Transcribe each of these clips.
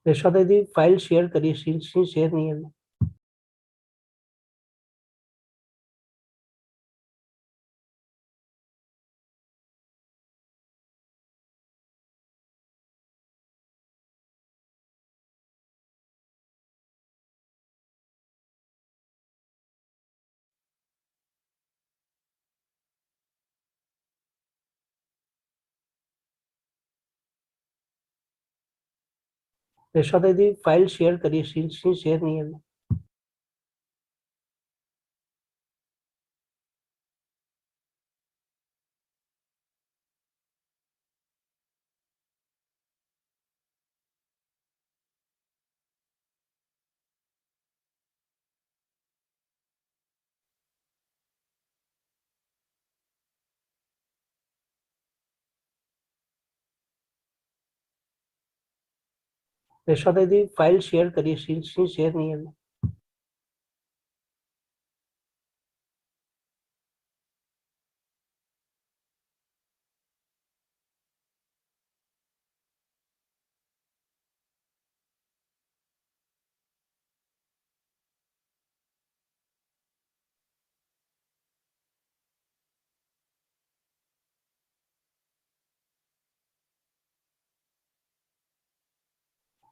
यशोदा दीदी file share करिए, sheet share नहीं है अभी। यशोदा दीदी फाइल शेयर करिए, शीट शेयर नहीं है अभी। यशोदा दीदी फाइल शेयर करिए, शीट शेयर नहीं है अभी।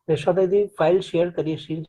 यशोदा दीदी फाइल शेयर करिए, शीट।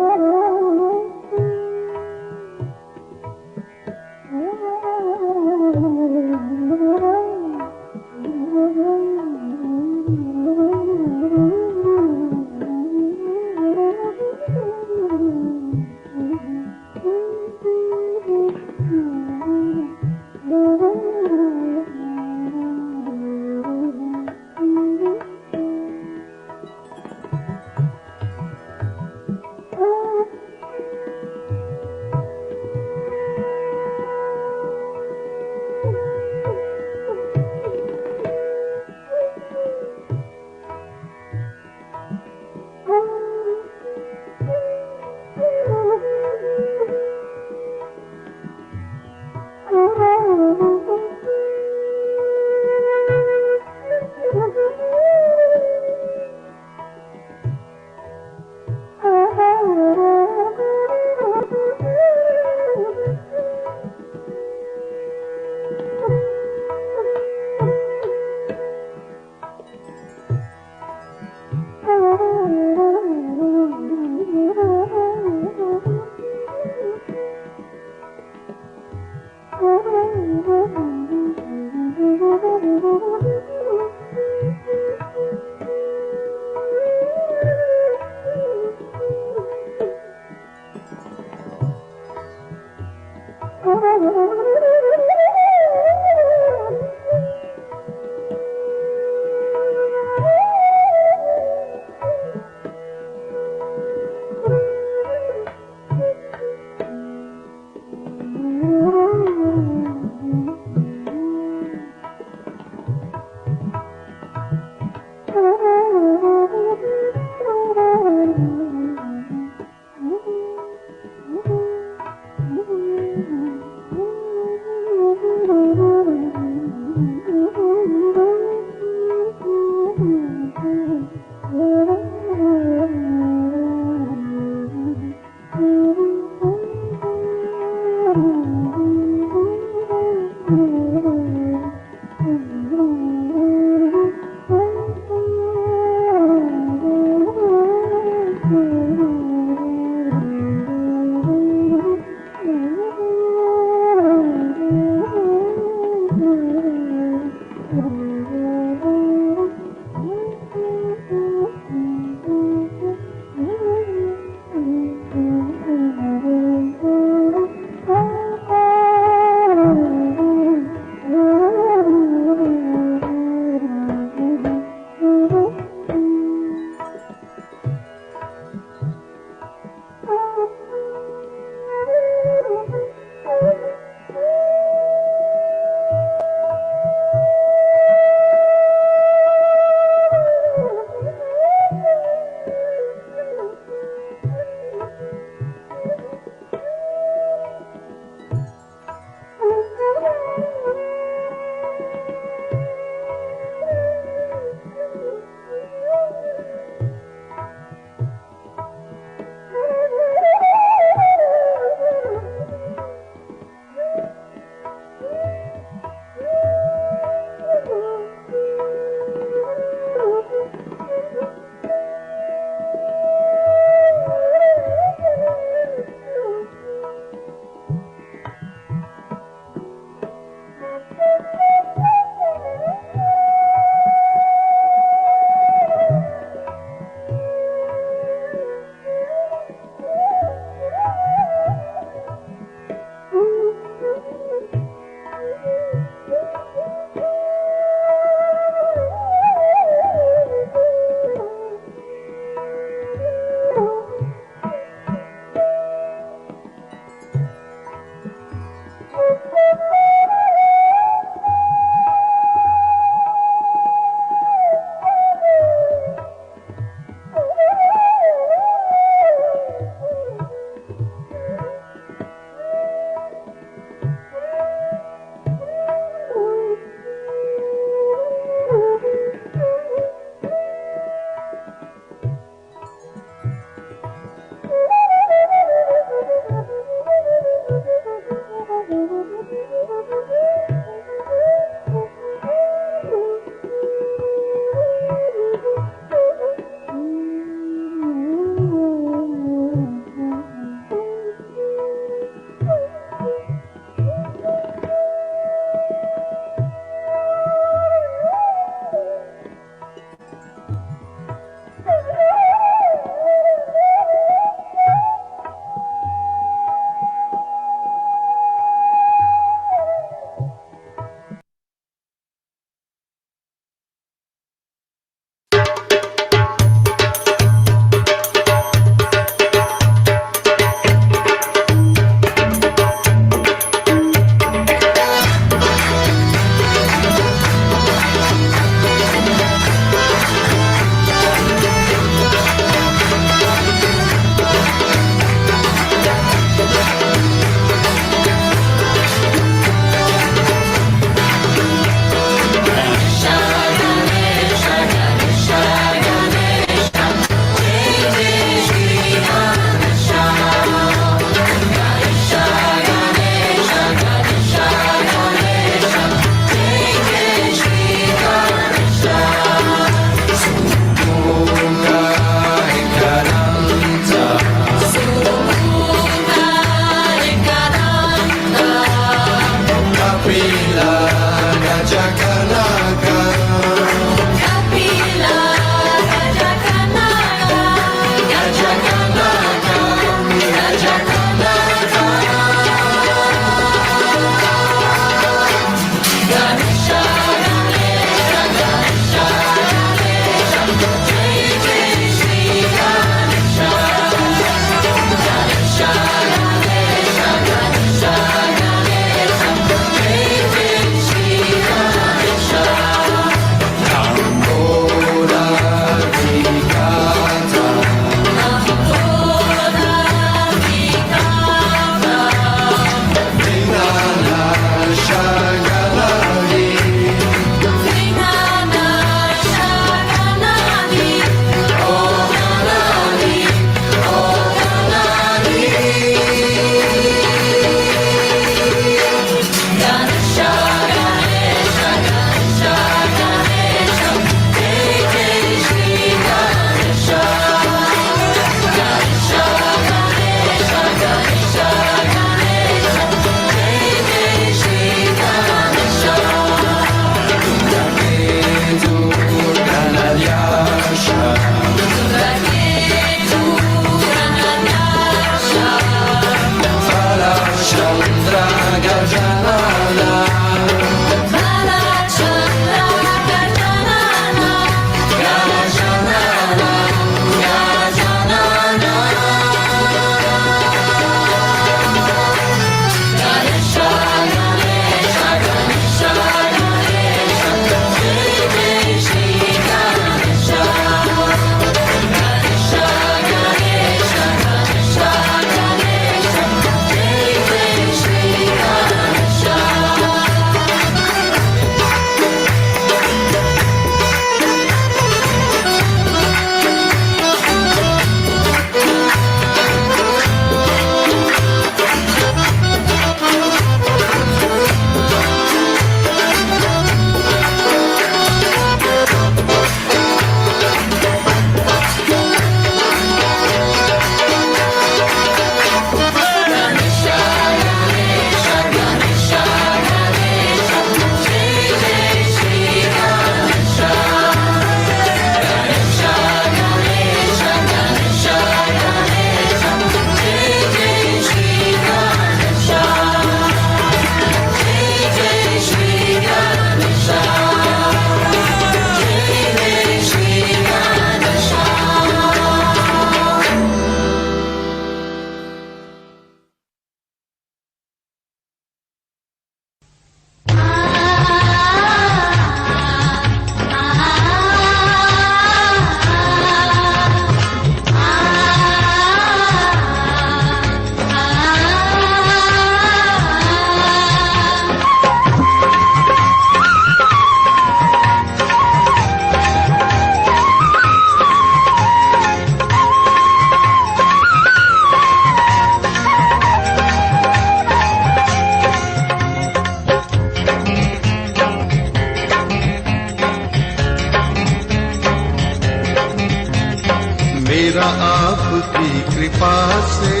मेरा आपकी कृपा से,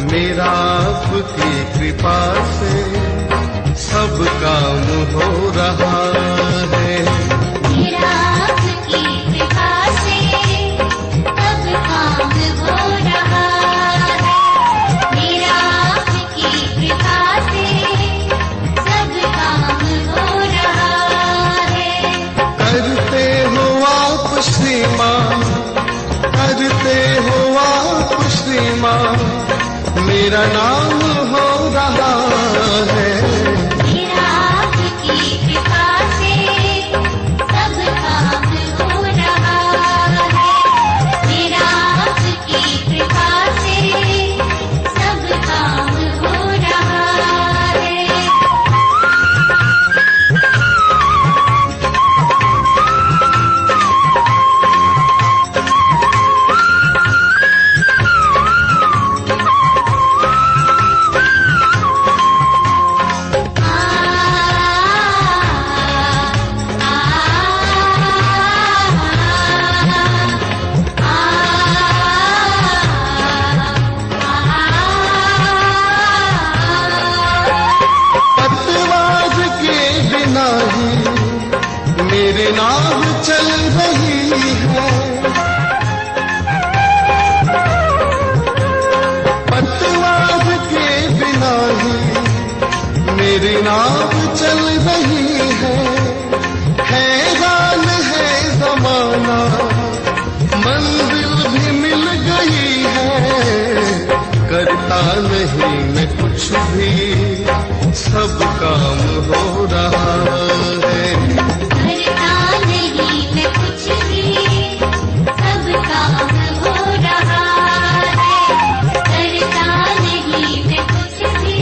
मेरा आपकी कृपा से सब काम हो रहा है। मेरा आपकी कृपा से सब काम हो रहा है। मेरा आपकी कृपा से सब काम हो रहा है। करते हो आप श्रीमान, करते हो आप श्रीमान, मेरा नाम हो रहा है। मेरा आपकी कृपा से सब काम हो रहा है। मेरा आपकी कृपा से सब काम हो रहा है। पतवार के बिना ही मेरे नाव चल रही है। पतवार के बिना ही मेरी नाव चल रही है। हैरान है जमाना, मंजिल भी मिल गई है। करता नहीं मैं कुछ भी, सब काम हो रहा है। करता नहीं मैं कुछ भी, सब काम हो रहा है। करता नहीं मैं कुछ भी,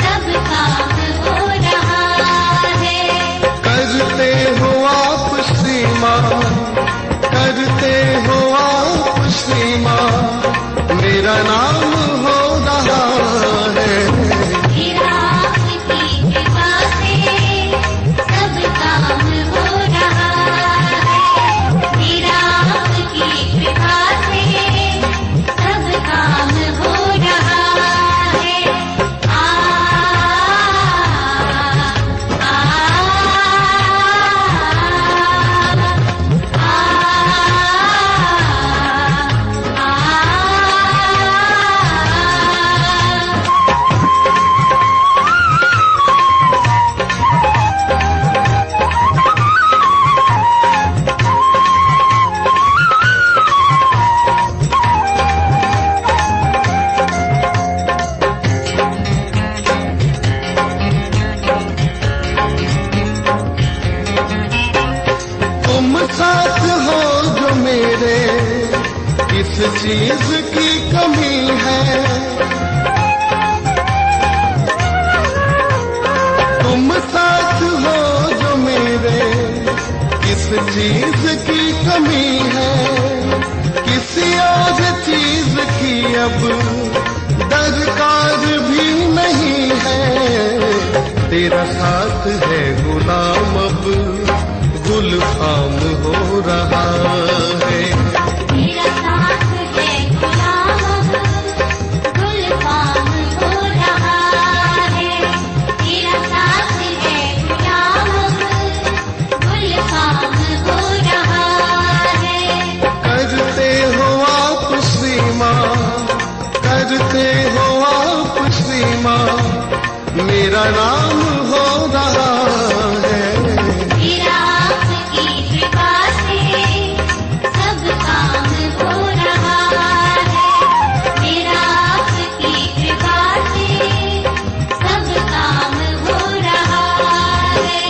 सब काम हो रहा है। करते हो आप श्रीमान, करते हो आप श्रीमान, मेरा नाम हो रहा है। मेरा आपकी कृपा से सब काम हो रहा है। मेरा आपकी कृपा से सब काम हो रहा है। आ तुम साथ हो जो मेरे, किस चीज की कमी है। तुम साथ हो जो मेरे, किस चीज की कमी है। किसी और चीज की अब दरकार भी नहीं है। तेरा साथ है गुलाम, अब गुलफाम हो रहा है। मेरा साथ है गुलाम, गुलफाम हो रहा है। मेरा साथ है गुलाम, गुलफाम हो रहा है। करते हो आप श्रीमान, करते हो आप श्रीमान, मेरा नाम हो रहा है। मेरा आपकी कृपा से सब काम हो रहा है। मेरा आपकी कृपा से सब काम हो रहा है।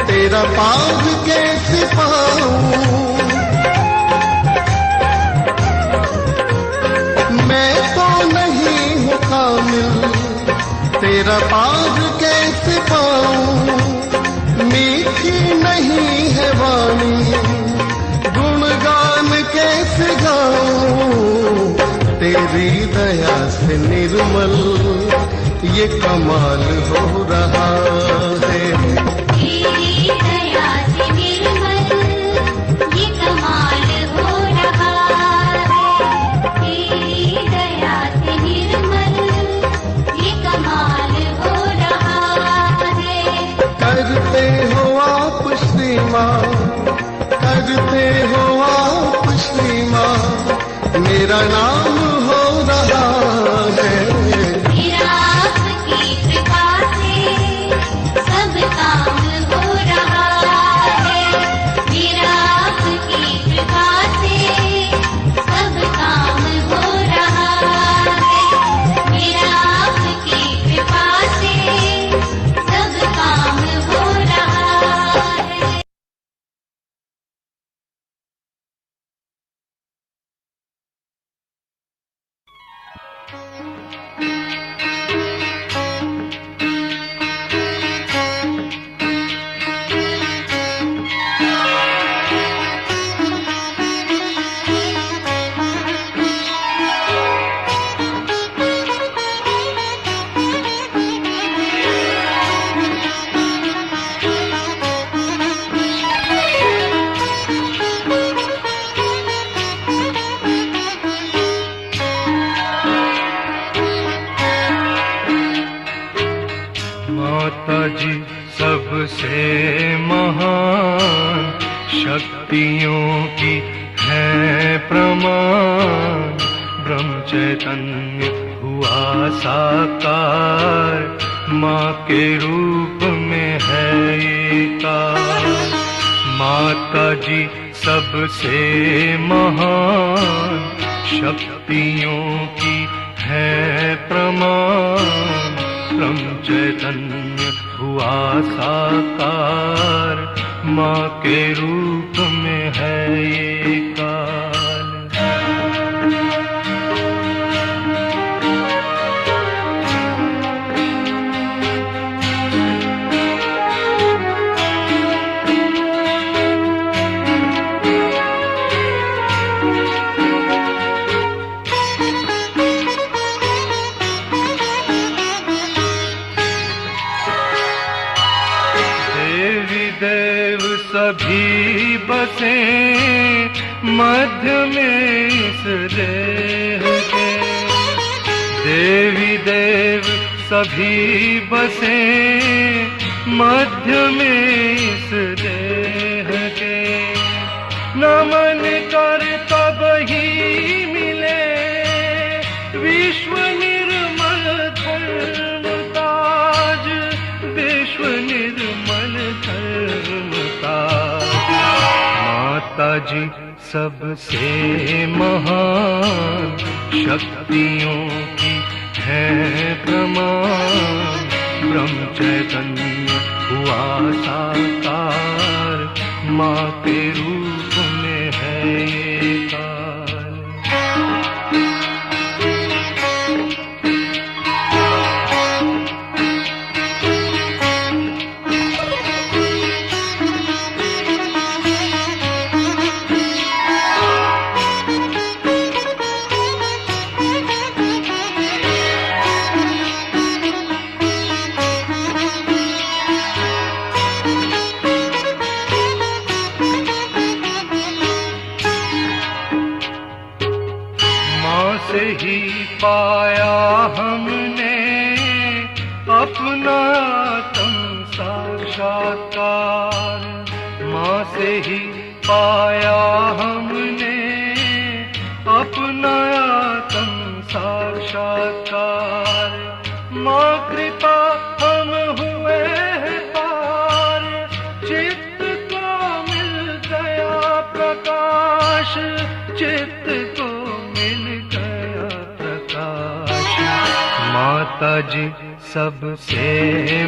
तेरा पाग कैसे पाऊं, तेरी दया से निर्मल ये कमाल हो रहा है। तेरी दया से निर्मल ये कमाल हो रहा है। तेरी दया से निर्मल ये कमाल हो रहा है। करते हो आप श्रीमान, करते हो आप श्रीमान, मेरा नाम हो रहा है। मेरा आपकी कृपा से सब काम हो रहा है। मेरा आपकी कृपा से सब काम हो रहा है। मेरा आपकी कृपा से सब काम हो रहा है। माता जी सबसे महान शक्तियों की है प्रमाण। ब्रह्म चैतन्य हुआ साकार, माँ के रूप में है एकार। माता जी सबसे महान शक्तियों की है प्रमाण। ब्रह्म चैतन्य हुआ साकार, माँ के रूप में है ये काल। देव सभी बसे मध्य में इस देह के। देवी देव सभी बसे मध्य में इस देह के। नमन कर तब ही मिले विश्व निर्मल धर्म ताज। विश्व निर्मल धर्म ताज। माता जी सबसे महान शक्तियों की है प्रमाण। ब्रह्म चैतन्य हुआ साकार, माँ के रूप में है ये काल। से ही पाया हमने अपना आत्म साक्षात्कार। माँ से ही पाया हमने अपना आत्म साक्षात्कार। माँ कृपा हम हुए हैं पार। चित्त को मिल गया प्रकाश, चित्त को मिल गया प्रकाश। माता जी सबसे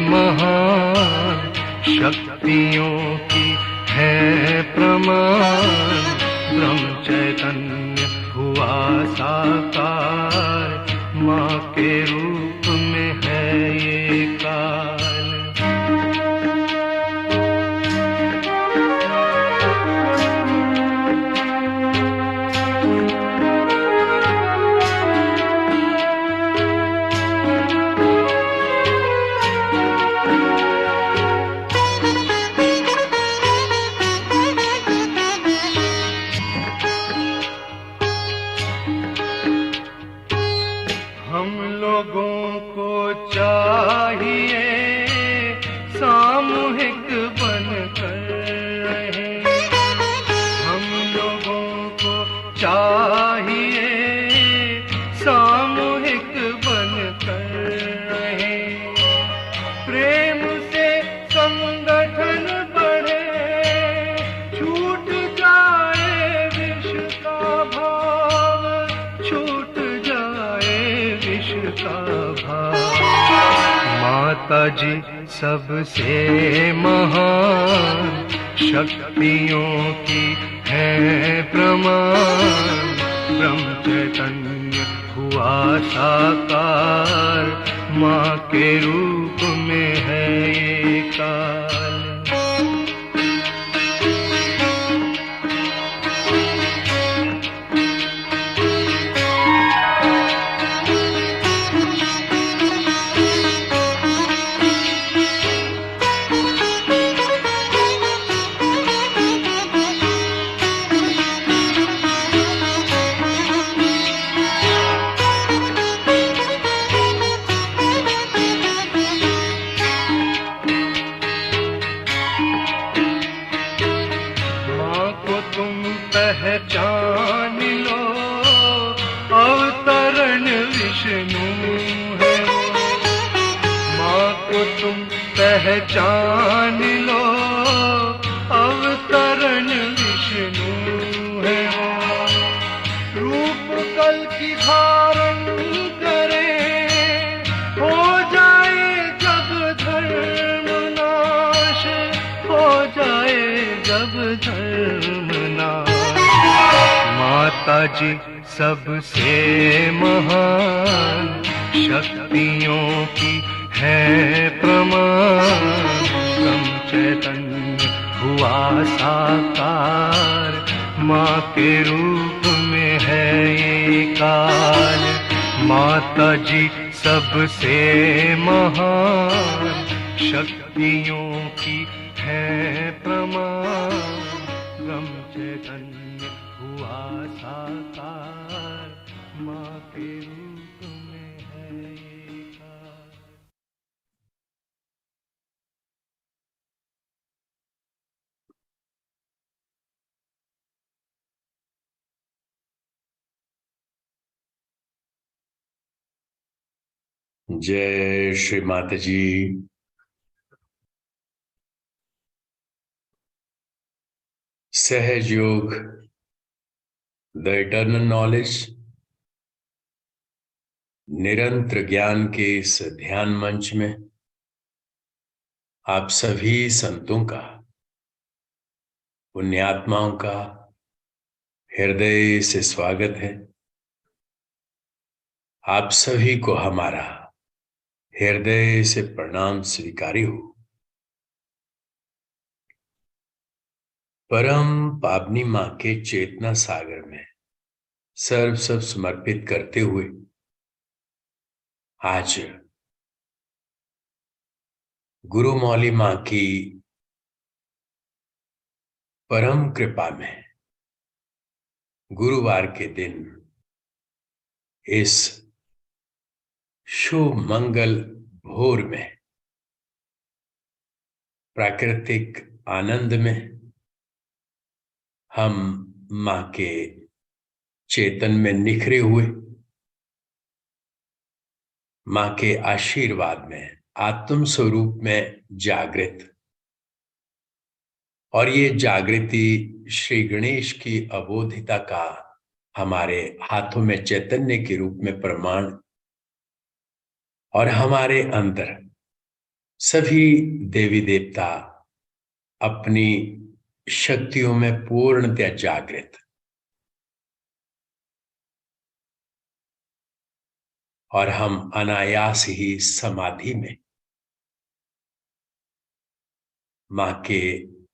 महान शक्तियों की है प्रमाण। ब्रह्म चैतन्य हुआ साकार, माँ के रूप में है ये काल। माता जी सबसे महान, शक्तियों की है प्रमाण। ब्रह्म चैतन्य हुआ साकार, माँ के रूप में है ये काल। पहचान लो, अवतरण विष्णु है वो। माँ को तुम पहचान लो, अवतरण विष्णु है वो। रूप कल की धारण करे, हो जाए जब धर्म नाश, हो जाए जब धर्म नाश। माता जी सबसे महान, शक्तियों की है प्रमाण। ब्रह्म चैतन्य हुआ साकार, माँ के रूप में है ये काल। माता जी सबसे महान, शक्तियों की है प्रमाण। ब्रह्म चैतन्य हुआ साकार, माँ के रूप में है ये काल। जय श्री माता जी। सहज योग, द इटर्नल नॉलेज, निरंतर ज्ञान के इस ध्यान मंच में आप सभी संतों का, पुण्यात्माओं का हृदय से स्वागत है। आप सभी को हमारा हृदय से प्रणाम स्वीकारी हो। परम पावनी माँ के चेतना सागर में सर्व सब समर्पित करते हुए आज गुरु मौली माँ की परम कृपा में गुरुवार के दिन इस शुभ मंगल भोर में प्राकृतिक आनंद में हम माँ के चेतन में निखरे हुए, माँ के आशीर्वाद में आत्म स्वरूप में जागृत, और ये जागृति श्री गणेश की अबोधिता का हमारे हाथों में चैतन्य के रूप में प्रमाण, और हमारे अंदर सभी देवी देवता अपनी शक्तियों में पूर्णतया जागृत, और हम अनायास ही समाधि में माँ के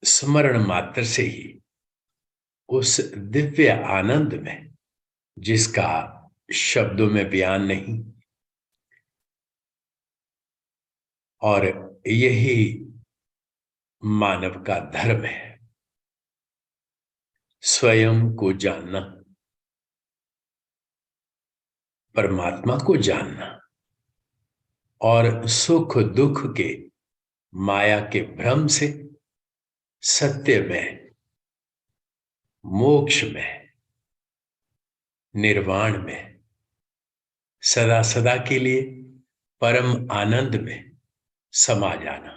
स्मरण मात्र से ही उस दिव्य आनंद में, जिसका शब्दों में बयान नहीं, और यही मानव का धर्म है, स्वयं को जानना, परमात्मा को जानना, और सुख दुख के माया के भ्रम से सत्य में, मोक्ष में, निर्वाण में, सदा सदा के लिए परम आनंद में समा जाना।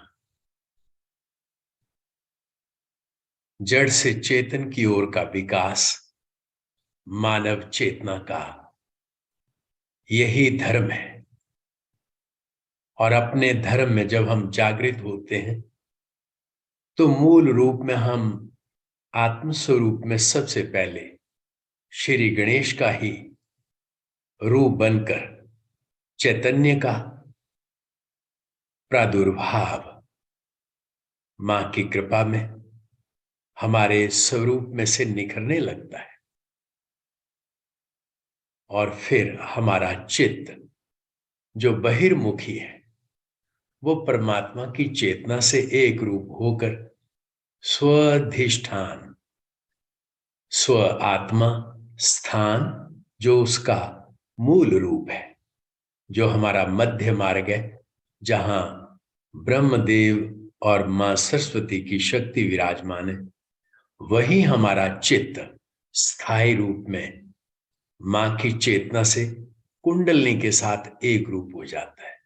जड़ से चेतन की ओर का विकास मानव चेतना का यही धर्म है, और अपने धर्म में जब हम जागृत होते हैं तो मूल रूप में हम आत्म स्वरूप में सबसे पहले श्री गणेश का ही रूप बनकर चैतन्य का प्रादुर्भाव मां की कृपा में हमारे स्वरूप में से निखरने लगता है और फिर हमारा चित्त जो बहिर्मुखी है वो परमात्मा की चेतना से एक रूप होकर स्वाधिष्ठान स्व आत्मा स्थान जो उसका मूल रूप है, जो हमारा मध्य मार्ग है, जहां ब्रह्मदेव और मां सरस्वती की शक्ति विराजमान है, वही हमारा चित्त स्थायी रूप में मां की चेतना से कुंडलनी के साथ एक रूप हो जाता है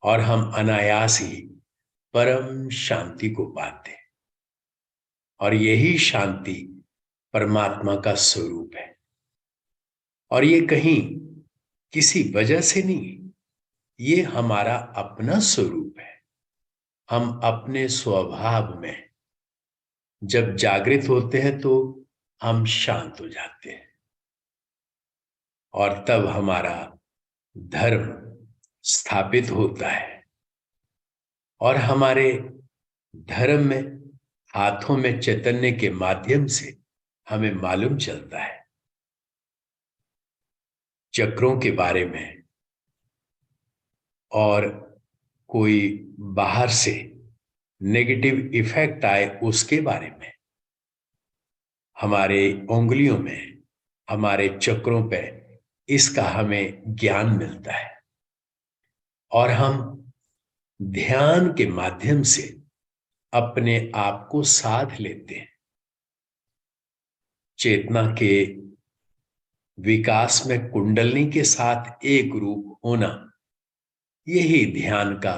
और हम अनायास ही परम शांति को पाते हैं। और यही शांति परमात्मा का स्वरूप है और ये कहीं किसी वजह से नहीं, ये हमारा अपना स्वरूप है। हम अपने स्वभाव में जब जागृत होते हैं तो हम शांत हो जाते हैं और तब हमारा धर्म स्थापित होता है और हमारे धर्म में हाथों में चैतन्य के माध्यम से हमें मालूम चलता है चक्रों के बारे में और कोई बाहर से नेगेटिव इफेक्ट आए उसके बारे में। हमारे उंगलियों में, हमारे चक्रों पे इसका हमें ज्ञान मिलता है और हम ध्यान के माध्यम से अपने आप को साध लेते हैं। चेतना के विकास में कुंडलनी के साथ एक रूप होना, यही ध्यान का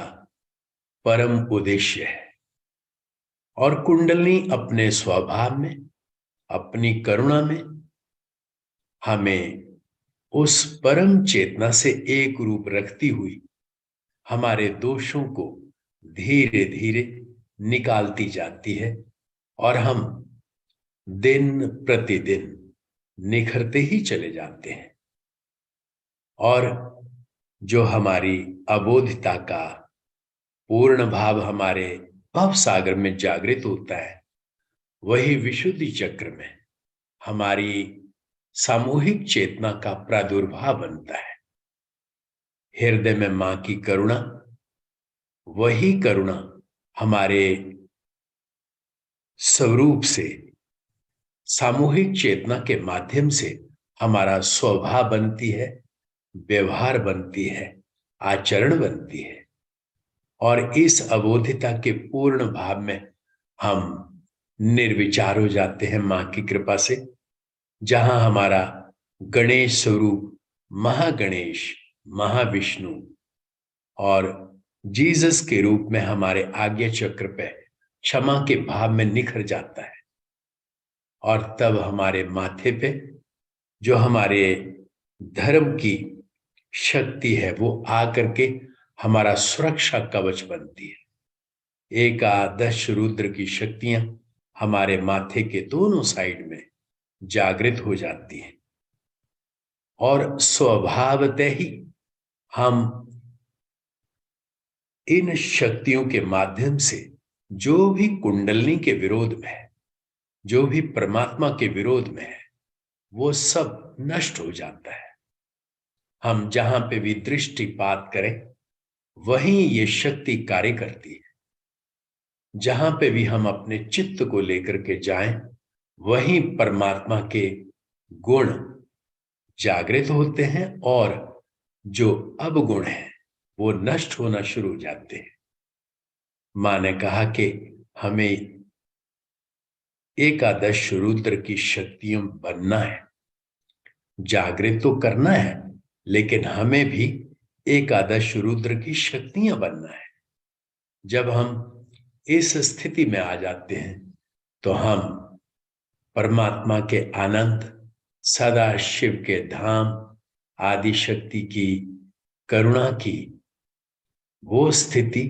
परम उद्देश्य है। और कुंडलनी अपने स्वभाव में, अपनी करुणा में हमें उस परम चेतना से एक रूप रखती हुई हमारे दोषों को धीरे धीरे निकालती जाती है और हम दिन प्रतिदिन निखरते ही चले जाते हैं। और जो हमारी अबोधता का पूर्ण भाव हमारे भव सागर में जागृत होता है, वही विशुद्धि चक्र में हमारी सामूहिक चेतना का प्रादुर्भाव बनता है। हृदय में मां की करुणा, वही करुणा हमारे स्वरूप से सामूहिक चेतना के माध्यम से हमारा स्वभाव बनती है, व्यवहार बनती है, आचरण बनती है। और इस अबोधिता के पूर्ण भाव में हम निर्विचार हो जाते हैं मां की कृपा से, जहां हमारा गणेश स्वरूप महागणेश, महाविष्णु और जीसस के रूप में हमारे आज्ञा चक्र पे क्षमा के भाव में निखर जाता है। और तब हमारे माथे पे जो हमारे धर्म की शक्ति है वो आकर के हमारा सुरक्षा कवच बनती है। एकादश रुद्र की शक्तियां हमारे माथे के दोनों साइड में जागृत हो जाती हैं और स्वभावतः ही हम इन शक्तियों के माध्यम से जो भी कुंडलनी के विरोध में है, जो भी परमात्मा के विरोध में है, वो सब नष्ट हो जाता है। हम जहां पे भी दृष्टिपात करें वहीं ये शक्ति कार्य करती है। जहां पे भी हम अपने चित्त को लेकर के जाएं वहीं परमात्मा के गुण जागृत होते हैं और जो अवगुण है वो नष्ट होना शुरू हो जाते हैं। मां ने कहा कि हमें एकादश रुद्र की शक्तियों बनना है, जागृत तो करना है, लेकिन हमें भी एकादश रुद्र की शक्तियां बनना है। जब हम इस स्थिति में आ जाते हैं तो हम परमात्मा के अनंत सदा शिव के धाम आदि शक्ति की करुणा की वो स्थिति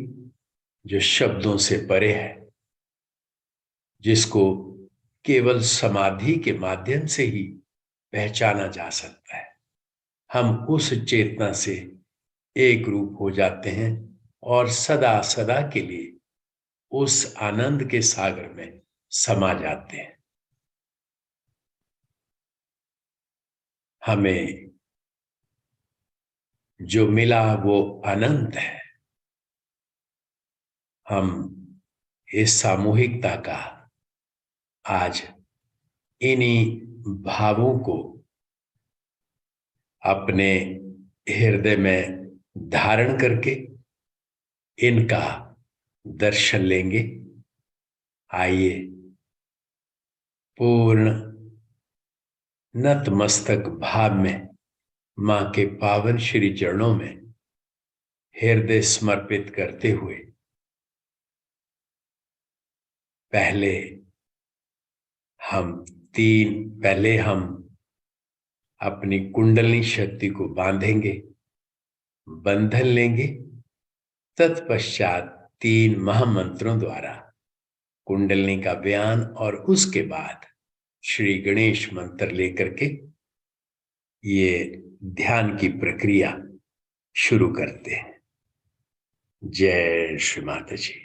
जो शब्दों से परे है, जिसको केवल समाधि के माध्यम से ही पहचाना जा सकता है। हम उस चेतना से एक रूप हो जाते हैं और सदा सदा के लिए उस आनंद के सागर में समा जाते हैं। हमें जो मिला वो अनंत है। हम इस सामूहिकता का आज इन्हीं भावों को अपने हृदय में धारण करके इनका दर्शन लेंगे। आइए पूर्ण नतमस्तक भाव में मां के पावन श्री चरणों में हृदय समर्पित करते हुए पहले हम अपनी कुंडलिनी शक्ति को बांधेंगे, बंधन लेंगे। तत्पश्चात 3 महामंत्रों द्वारा कुंडलिनी का बयान और उसके बाद श्री गणेश मंत्र लेकर के ये ध्यान की प्रक्रिया शुरू करते हैं। जय श्री माता जी।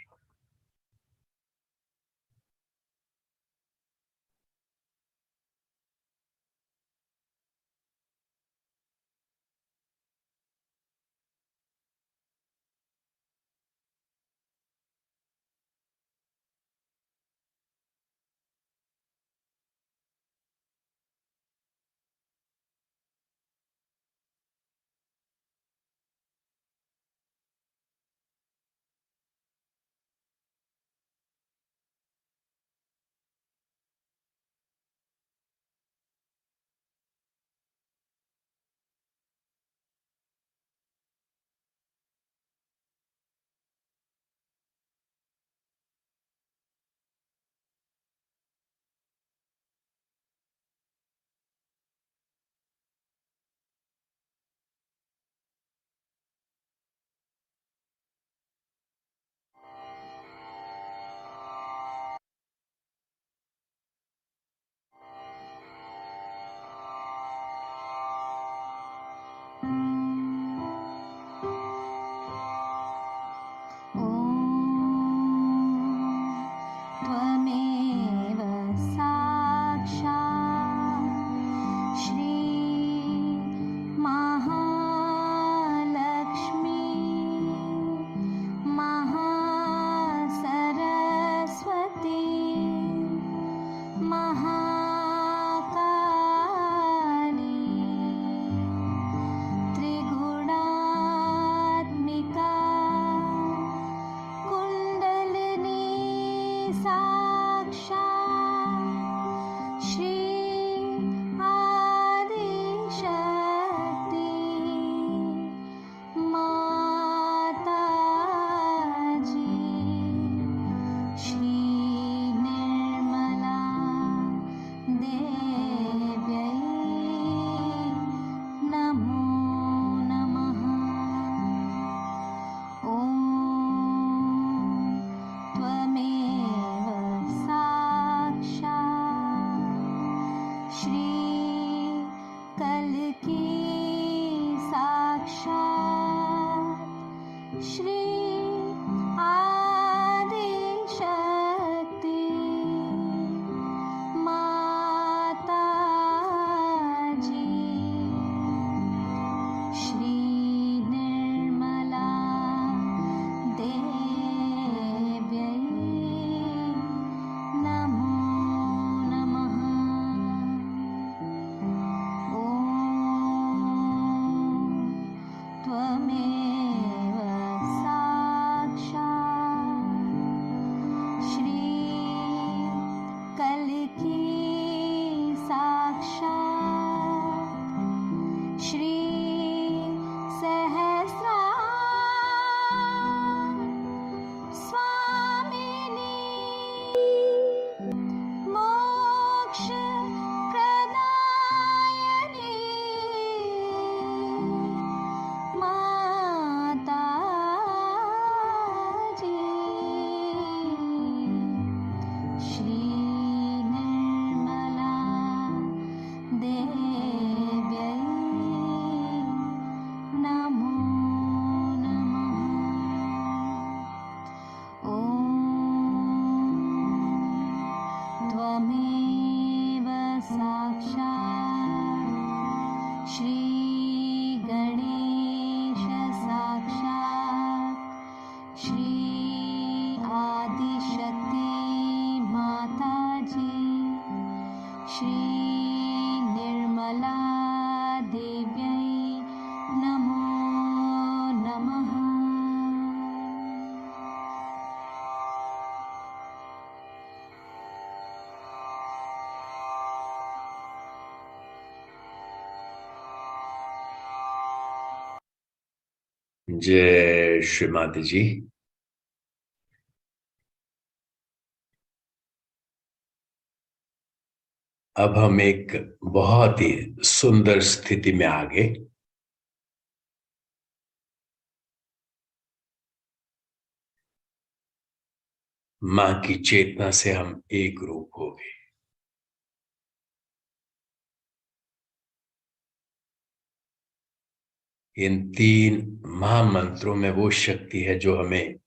निर्मला देव्यै नमो नमः। जय श्री माता जी। अब हम एक बहुत ही सुंदर स्थिति में आ गए। मां की चेतना से हम एक रूप हो गए। इन 3 महामंत्रों में वो शक्ति है जो हमें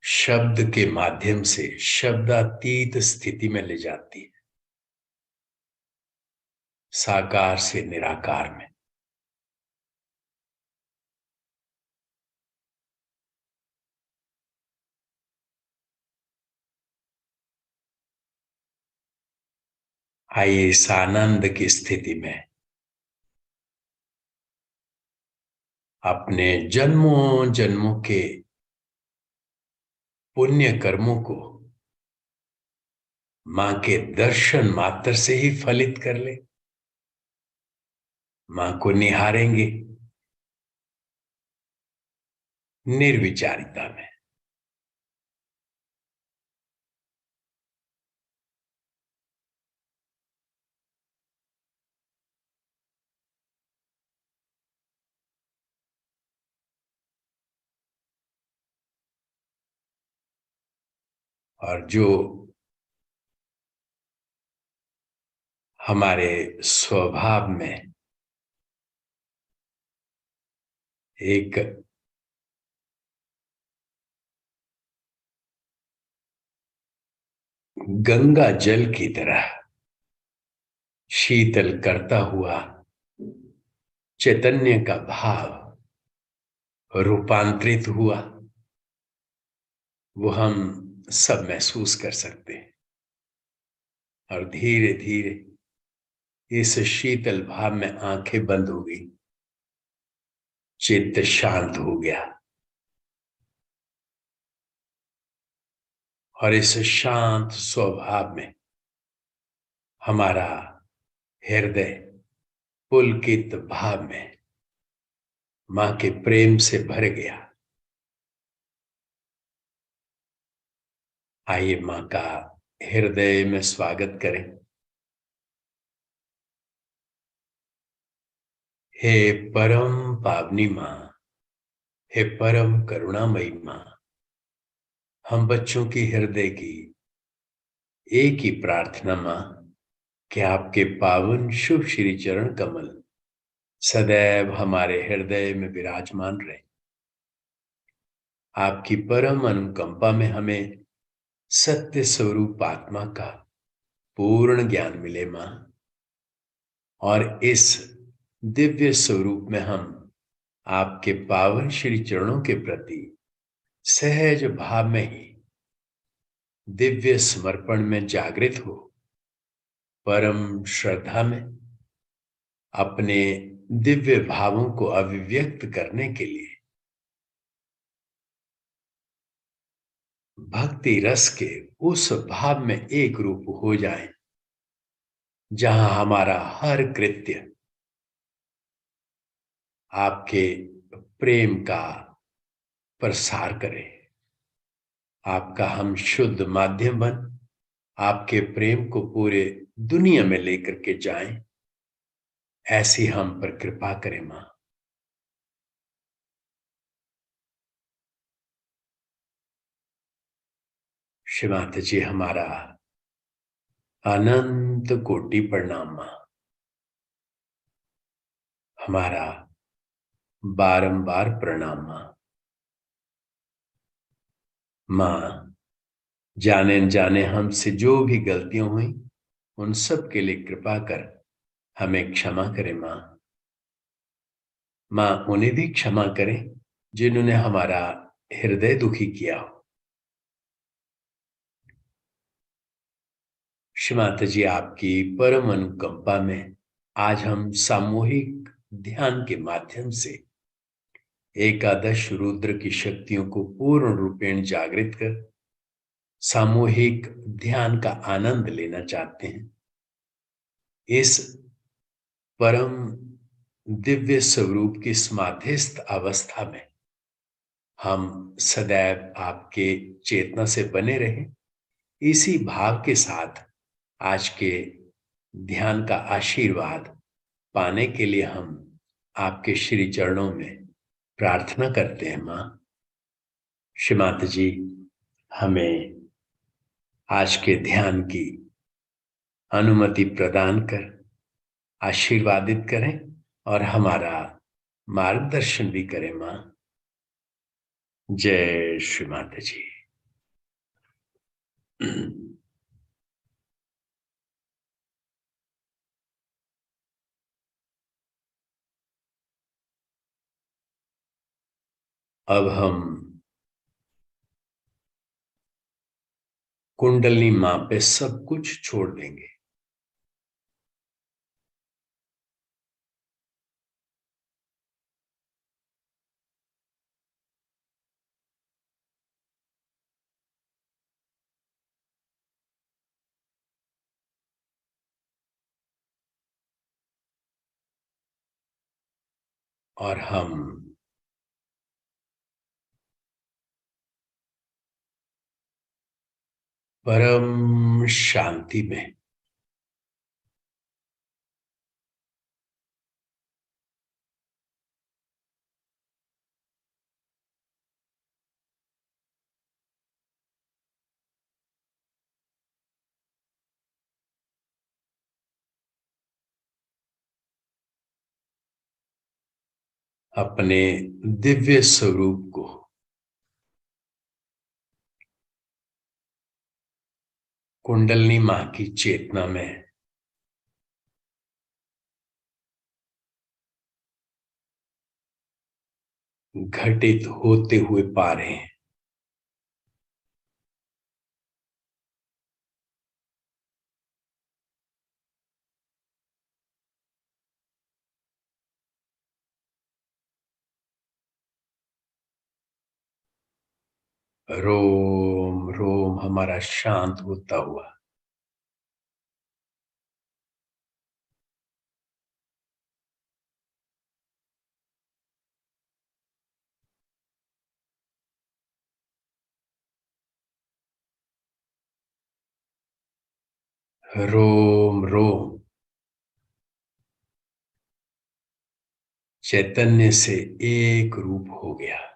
शब्द के माध्यम से शब्दातीत स्थिति में ले जाती है, साकार से निराकार में। आइए इस आनंद की स्थिति में अपने जन्मों जन्मों के पुण्य कर्मों को मां के दर्शन मात्र से ही फलित कर ले। मां को निहारेंगे निर्विचारिता में। और जो हमारे स्वभाव में एक गंगा जल की तरह शीतल करता हुआ चैतन्य का भाव रूपांतरित हुआ, वो हम सब महसूस कर सकते हैं। और धीरे धीरे इस शीतल भाव में आंखें बंद हो गई, चित्त शांत हो गया। और इस शांत स्वभाव में हमारा हृदय पुलकित भाव में मां के प्रेम से भर गया। आइए मां का हृदय में स्वागत करें। हे परम पावनी मां, हे परम करुणामयी मां, हम बच्चों की हृदय की एक ही प्रार्थना मां कि आपके पावन शुभ श्री चरण कमल सदैव हमारे हृदय में विराजमान रहे। आपकी परम अनुकंपा में हमें सत्य स्वरूप आत्मा का पूर्ण ज्ञान मिले मां। और इस दिव्य स्वरूप में हम आपके पावन श्री चरणों के प्रति सहज भाव में ही दिव्य समर्पण में जागृत हो, परम श्रद्धा में अपने दिव्य भावों को अभिव्यक्त करने के लिए भक्ति रस के उस भाव में एक रूप हो जाएं, जहां हमारा हर कृत्य आपके प्रेम का प्रसार करे। आपका हम शुद्ध माध्यम बन आपके प्रेम को पूरे दुनिया में लेकर के जाएं, ऐसी हम पर कृपा करें मां। श्री माता जी, हमारा अनंत कोटि प्रणाम मां। हमारा बारंबार प्रणाम मां। मां, जाने जाने हमसे जो भी गलतियां हुई उन सब के लिए कृपा कर हमें क्षमा करें मां। मां, उन्हें भी क्षमा करें जिन्होंने हमारा हृदय दुखी किया हो। श्री माता जी, आपकी परम अनुकंपा में आज हम सामूहिक ध्यान के माध्यम से एकादश रुद्र की शक्तियों को पूर्ण रूपेण जागृत कर सामूहिक ध्यान का आनंद लेना चाहते हैं। इस परम दिव्य स्वरूप की समाधिस्थ अवस्था में हम सदैव आपके चेतना से बने रहें, इसी भाव के साथ आज के ध्यान का आशीर्वाद पाने के लिए हम आपके श्री चरणों में प्रार्थना करते हैं। मां, श्री माता जी, हमें आज के ध्यान की अनुमति प्रदान कर आशीर्वादित करें और हमारा मार्गदर्शन भी करें। मां, जय श्री माता जी। अब हम कुंडली मां पे सब कुछ छोड़ देंगे। और हम परम शांति में अपने दिव्य स्वरूप को कुंडलनी मां की चेतना में घटित होते हुए पा रहे हैं। रोम रोम हमारा शांत होता हुआ रोम रोम चैतन्य से एक रूप हो गया।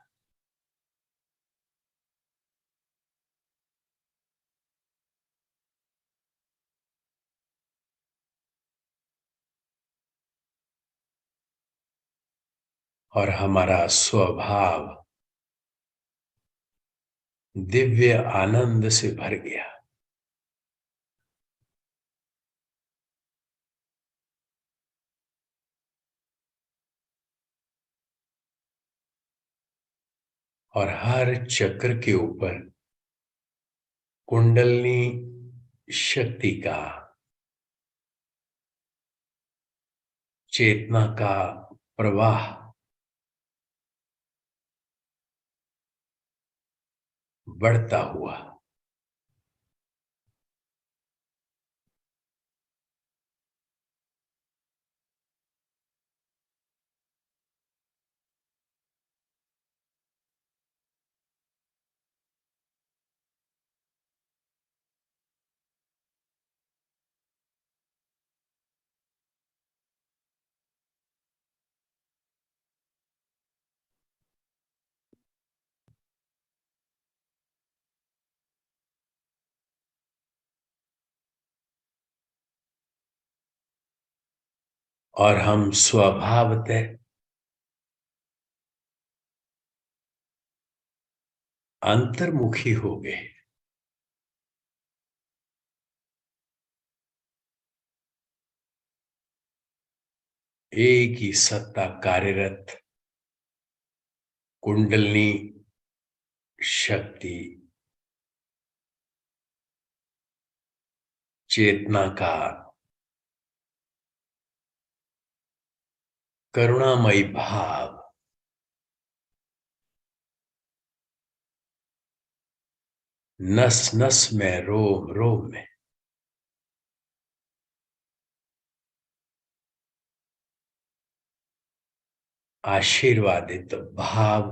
और हमारा स्वभाव दिव्य आनंद से भर गया। और हर चक्र के ऊपर कुंडलनी शक्ति का, चेतना का प्रवाह बढ़ता हुआ और हम स्वभावतः अंतर्मुखी हो गए। एक ही सत्ता कार्यरत कुंडलनी शक्ति चेतना का करुणामयी भाव नस नस में, रोम रोम में आशीर्वादित भाव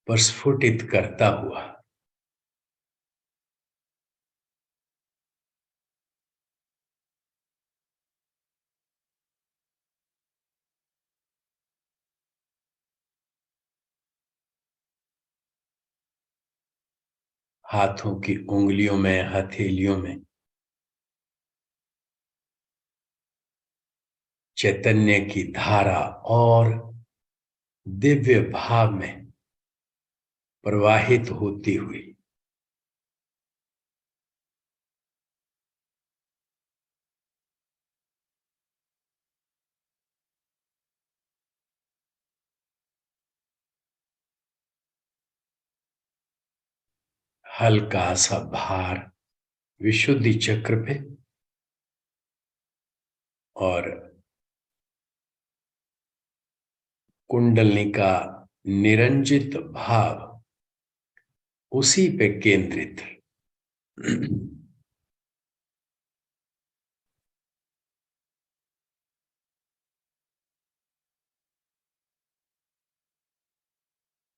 प्रस्फुटित करता हुआ हाथों की उंगलियों में, हथेलियों में चैतन्य की धारा और दिव्य भाव में प्रवाहित होती हुई हल्का सा भार विशुद्धि चक्र पे और कुंडलनी का निरंजित भाव उसी पे केंद्रित।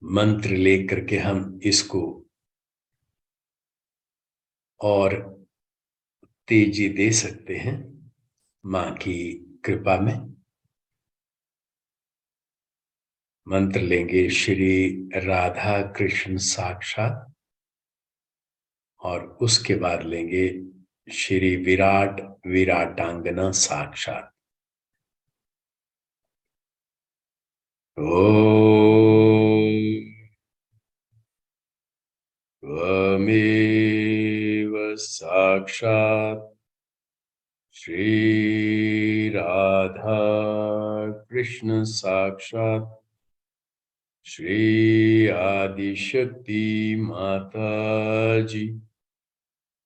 मंत्र लेकर के हम इसको और तेजी दे सकते हैं मां की कृपा में। मंत्र लेंगे श्री राधा कृष्ण साक्षात और उसके बाद लेंगे श्री विराट विराटांगना साक्षात। ओम त्वमेव साक्षात् श्री राधा कृष्ण साक्षात् श्री आदिशक्ति माता जी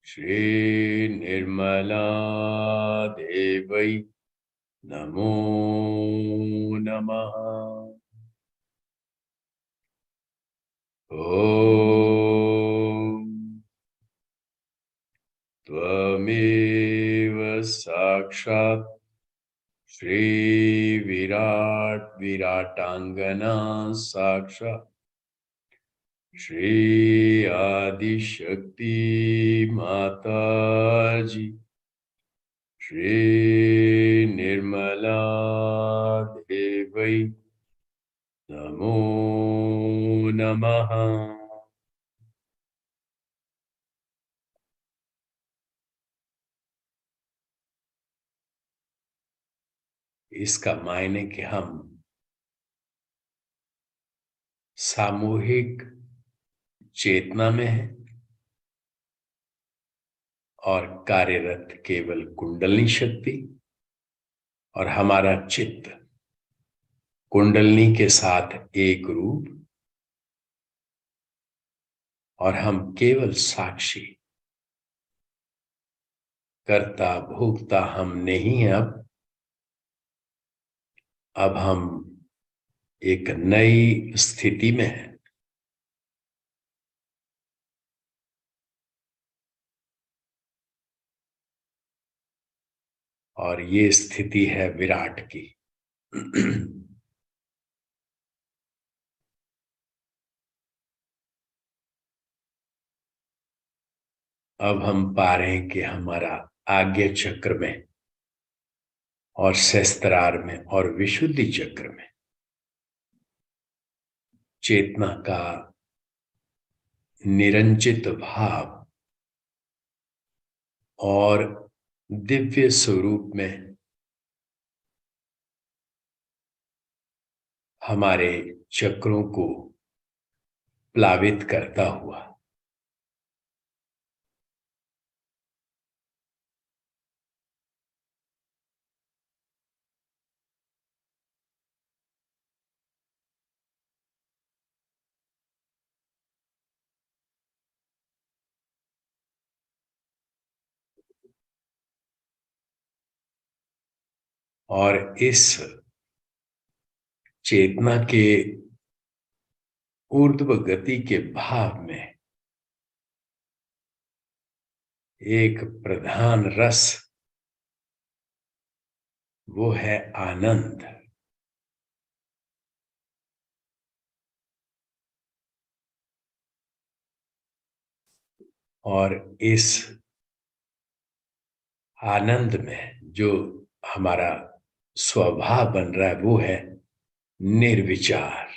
श्री निर्मला देवै नमो नमः। ओम त्वमेव साक्षात् श्री विराट विराटांगना साक्षात् श्री आदिशक्ति माता जी श्री निर्मला देवै नमो नमः। इसका मायने कि हम सामूहिक चेतना में है और कार्यरत केवल कुंडलिनी शक्ति और हमारा चित्त कुंडलिनी के साथ एक रूप और हम केवल साक्षी, कर्ता भोक्ता हम नहीं हैं। अब हम एक नई स्थिति में हैं और ये स्थिति है विराट की। अब हम पा रहे हैं कि हमारा आज्ञा चक्र में और सहस्त्रार में और विशुद्धि चक्र में चेतना का निरंजित भाव और दिव्य स्वरूप में हमारे चक्रों को प्लावित करता हुआ और इस चेतना के ऊर्ध्व गति के भाव में एक प्रधान रस, वो है आनंद। और इस आनंद में जो हमारा स्वभाव बन रहा है वो है निर्विचार।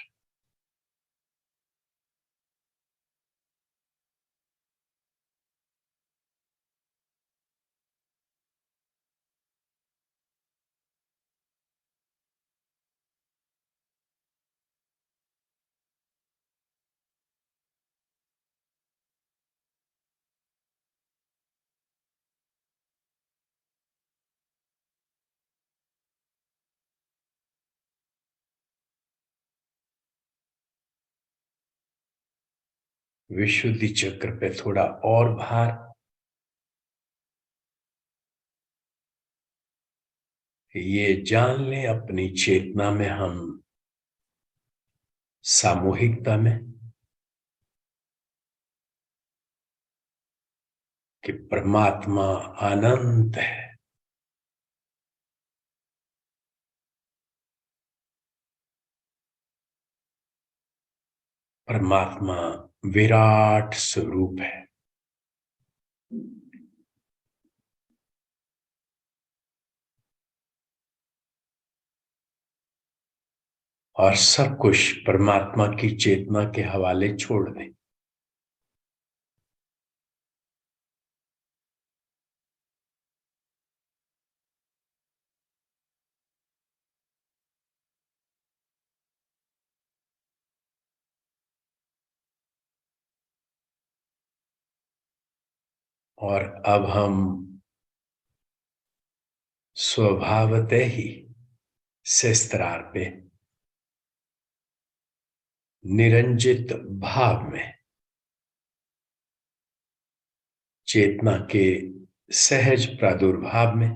विशुद्धि चक्र पे थोड़ा और भार। ये जान लें अपनी चेतना में हम सामूहिकता में कि परमात्मा अनंत है। परमात्मा विराट स्वरूप है। और सब कुछ परमात्मा की चेतना के हवाले छोड़ दें। और अब हम स्वभावतः ही सहस्त्रार पे निरंजित भाव में चेतना के सहज प्रादुर्भाव में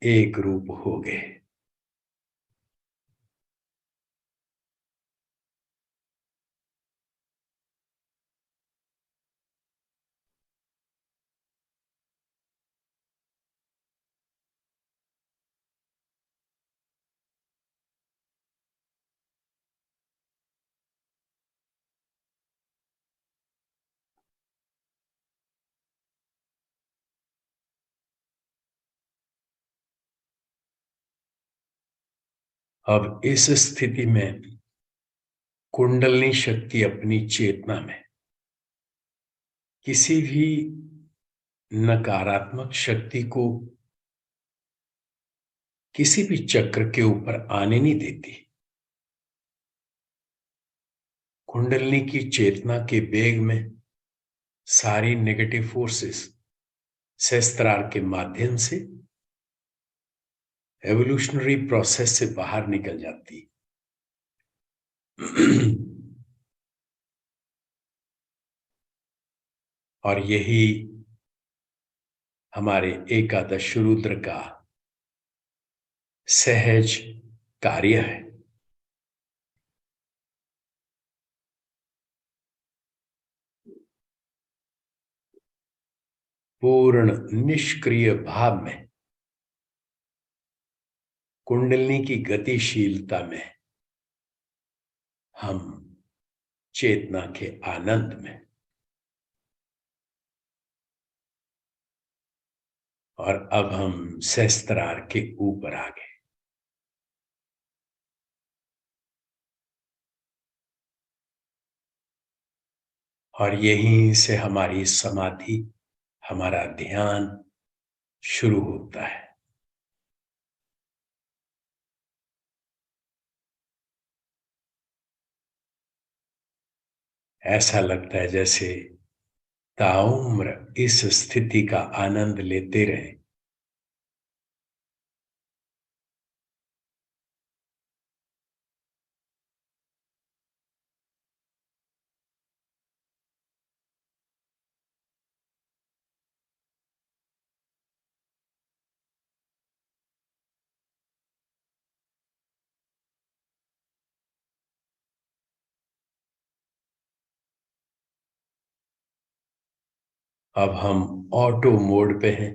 एक रूप हो गए। अब इस स्थिति में कुंडलनी शक्ति अपनी चेतना में किसी भी नकारात्मक शक्ति को किसी भी चक्र के ऊपर आने नहीं देती। कुंडलनी की चेतना के वेग में सारी नेगेटिव फोर्सेस सहस्त्रार के माध्यम से एवोल्यूशनरी प्रोसेस से बाहर निकल जाती। और यही हमारे एकादश रुद्र का सहज कार्य है। पूर्ण निष्क्रिय भाव में कुंडलिनी की गतिशीलता में हम चेतना के आनंद में। और अब हम सहस्त्रार के ऊपर आ गए। और यहीं से हमारी समाधि, हमारा ध्यान शुरू होता है। ऐसा लगता है जैसे ताउम्र इस स्थिति का आनंद लेते रहे। अब हम ऑटो मोड पे हैं,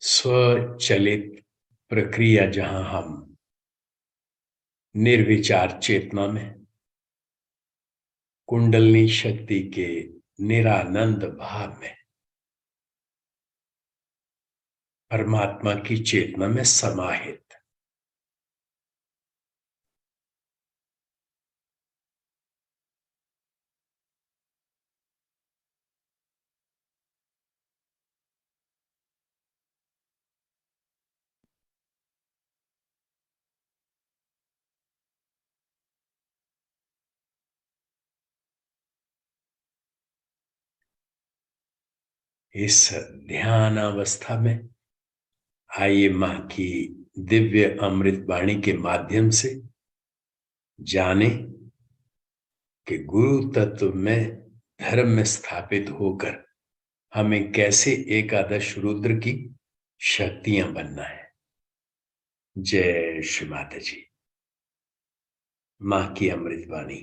स्वचलित प्रक्रिया जहां हम निर्विचार चेतना में कुंडलनी शक्ति के निरानंद भाव में परमात्मा की चेतना में समाहित। इस ध्यान अवस्था में आइए मां की दिव्य अमृत वाणी के माध्यम से जाने कि गुरु तत्व में धर्म में स्थापित होकर हमें कैसे एकादश रुद्र की शक्तियां बनना है। जय श्री माता जी। मां की अमृत वाणी।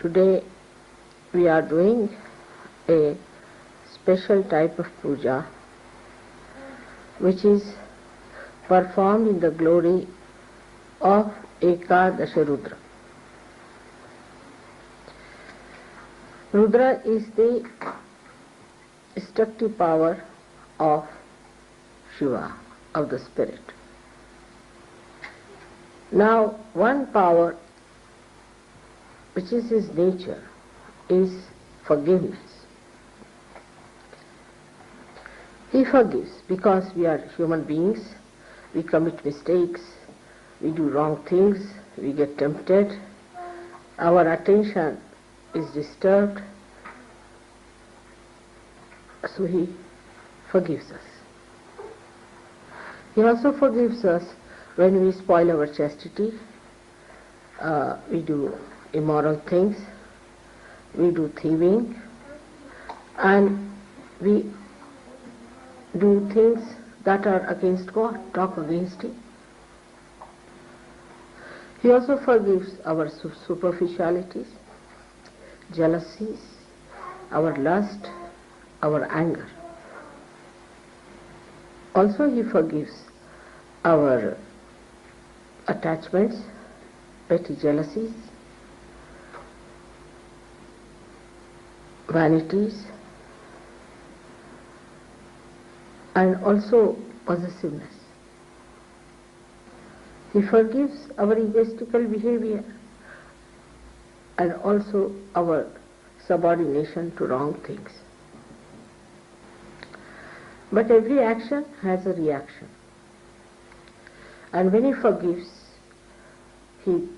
Today we are doing a special type of puja which is performed in the glory of Ekadasha Rudra. Rudra is the destructive power of Shiva, of the spirit. Now, one power which is his nature is forgiveness. He forgives because we are human beings, we commit mistakes, we do wrong things, we get tempted, our attention is disturbed, so he forgives us. He also forgives us when we spoil our chastity, we do immoral things, we do thieving, and we do things that are against God, talk against Him. He also forgives our superficialities, jealousies, our lust, our anger. Also He forgives our attachments, petty jealousies, vanities, and also possessiveness. He forgives our egoistical behavior and also our subordination to wrong things. But every action has a reaction. And when he forgives, he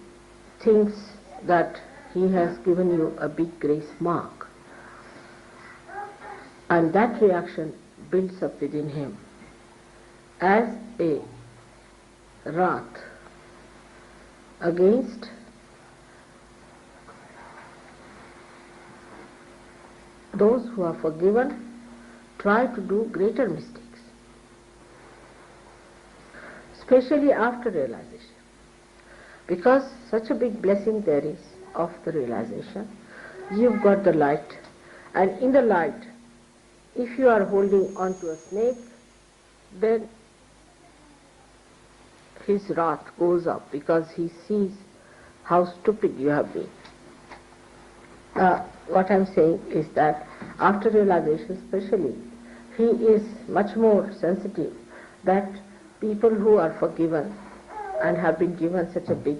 thinks that he has given you a big grace mark. And that reaction builds up within him as a wrath against those who are forgiven try to do greater mistakes, especially after realization, because such a big blessing there is of the realization. You've got the light, and in the light, if you are holding on to a snake, then his wrath goes up because he sees how stupid you have been. What I'm saying is that after realization especially, he is much more sensitive that people who are forgiven and have been given such a big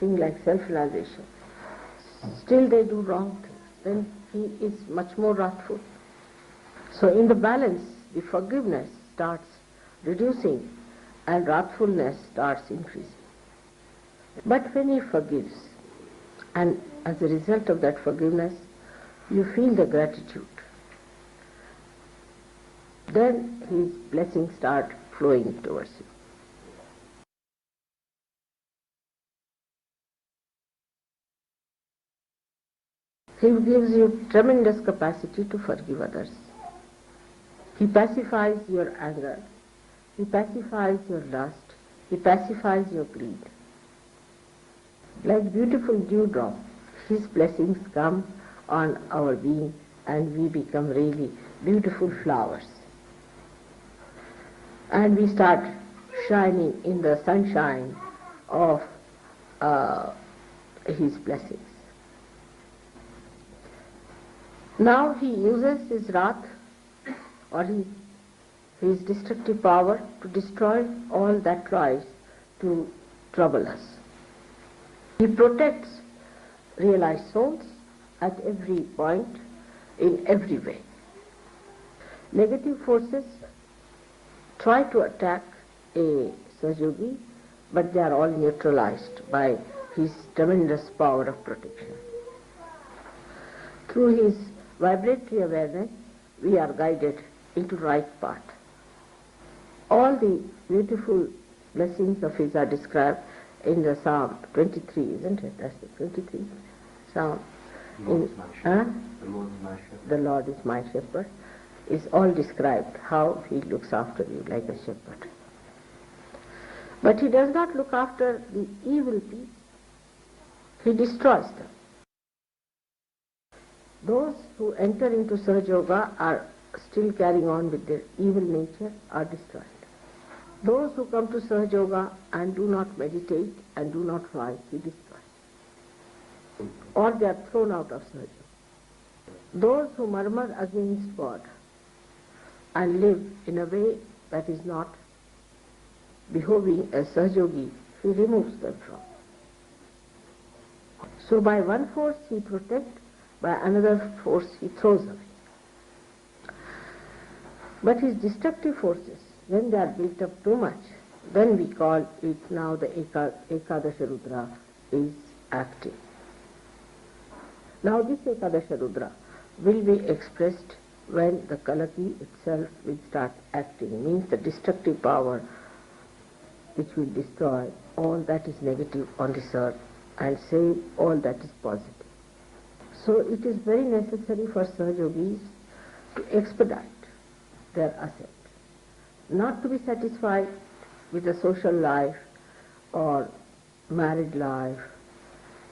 thing like self-realization, still they do wrong things, then he is much more wrathful. So in the balance, the forgiveness starts reducing and wrathfulness starts increasing. But when he forgives, and as a result of that forgiveness, you feel the gratitude, then his blessings start flowing towards you. He gives you tremendous capacity to forgive others. He pacifies your anger. He pacifies your lust. He pacifies your greed. Like beautiful dewdrop, his blessings come on our being and we become really beautiful flowers. And we start shining in the sunshine of his blessings. Now he uses his wrath or his destructive power to destroy all that tries to trouble us. He protects realized souls at every point, in every way. Negative forces try to attack a Sahaja, but they are all neutralized by his tremendous power of protection. Through his vibratory awareness, we are guided into right path. All the beautiful blessings of his are described in the Psalm 23, isn't it? That's the 23 Psalm. The Lord is my shepherd. Is all described how he looks after you like a shepherd. But he does not look after the evil people. He destroys them. Those who enter into SahajaYoga are still carrying on with their evil nature are destroyed. Those who come to SahajaYoga and do not meditate and do not fly, he destroys. Or they are thrown out of SahajaYoga. Those who murmur against God and live in a way that is not behoving as Sahaja, he removes them from. So by one force he protects, by another force he throws away. But his destructive forces, when they are built up too much, then we call it now the Ekadasha Rudra is active. Now this Ekadasha Rudra will be expressed when the Kalaki itself will start acting, means the destructive power which will destroy all that is negative on this earth and save all that is positive. So it is very necessary for Sahajogis to expedite their ascent, not to be satisfied with the social life or married life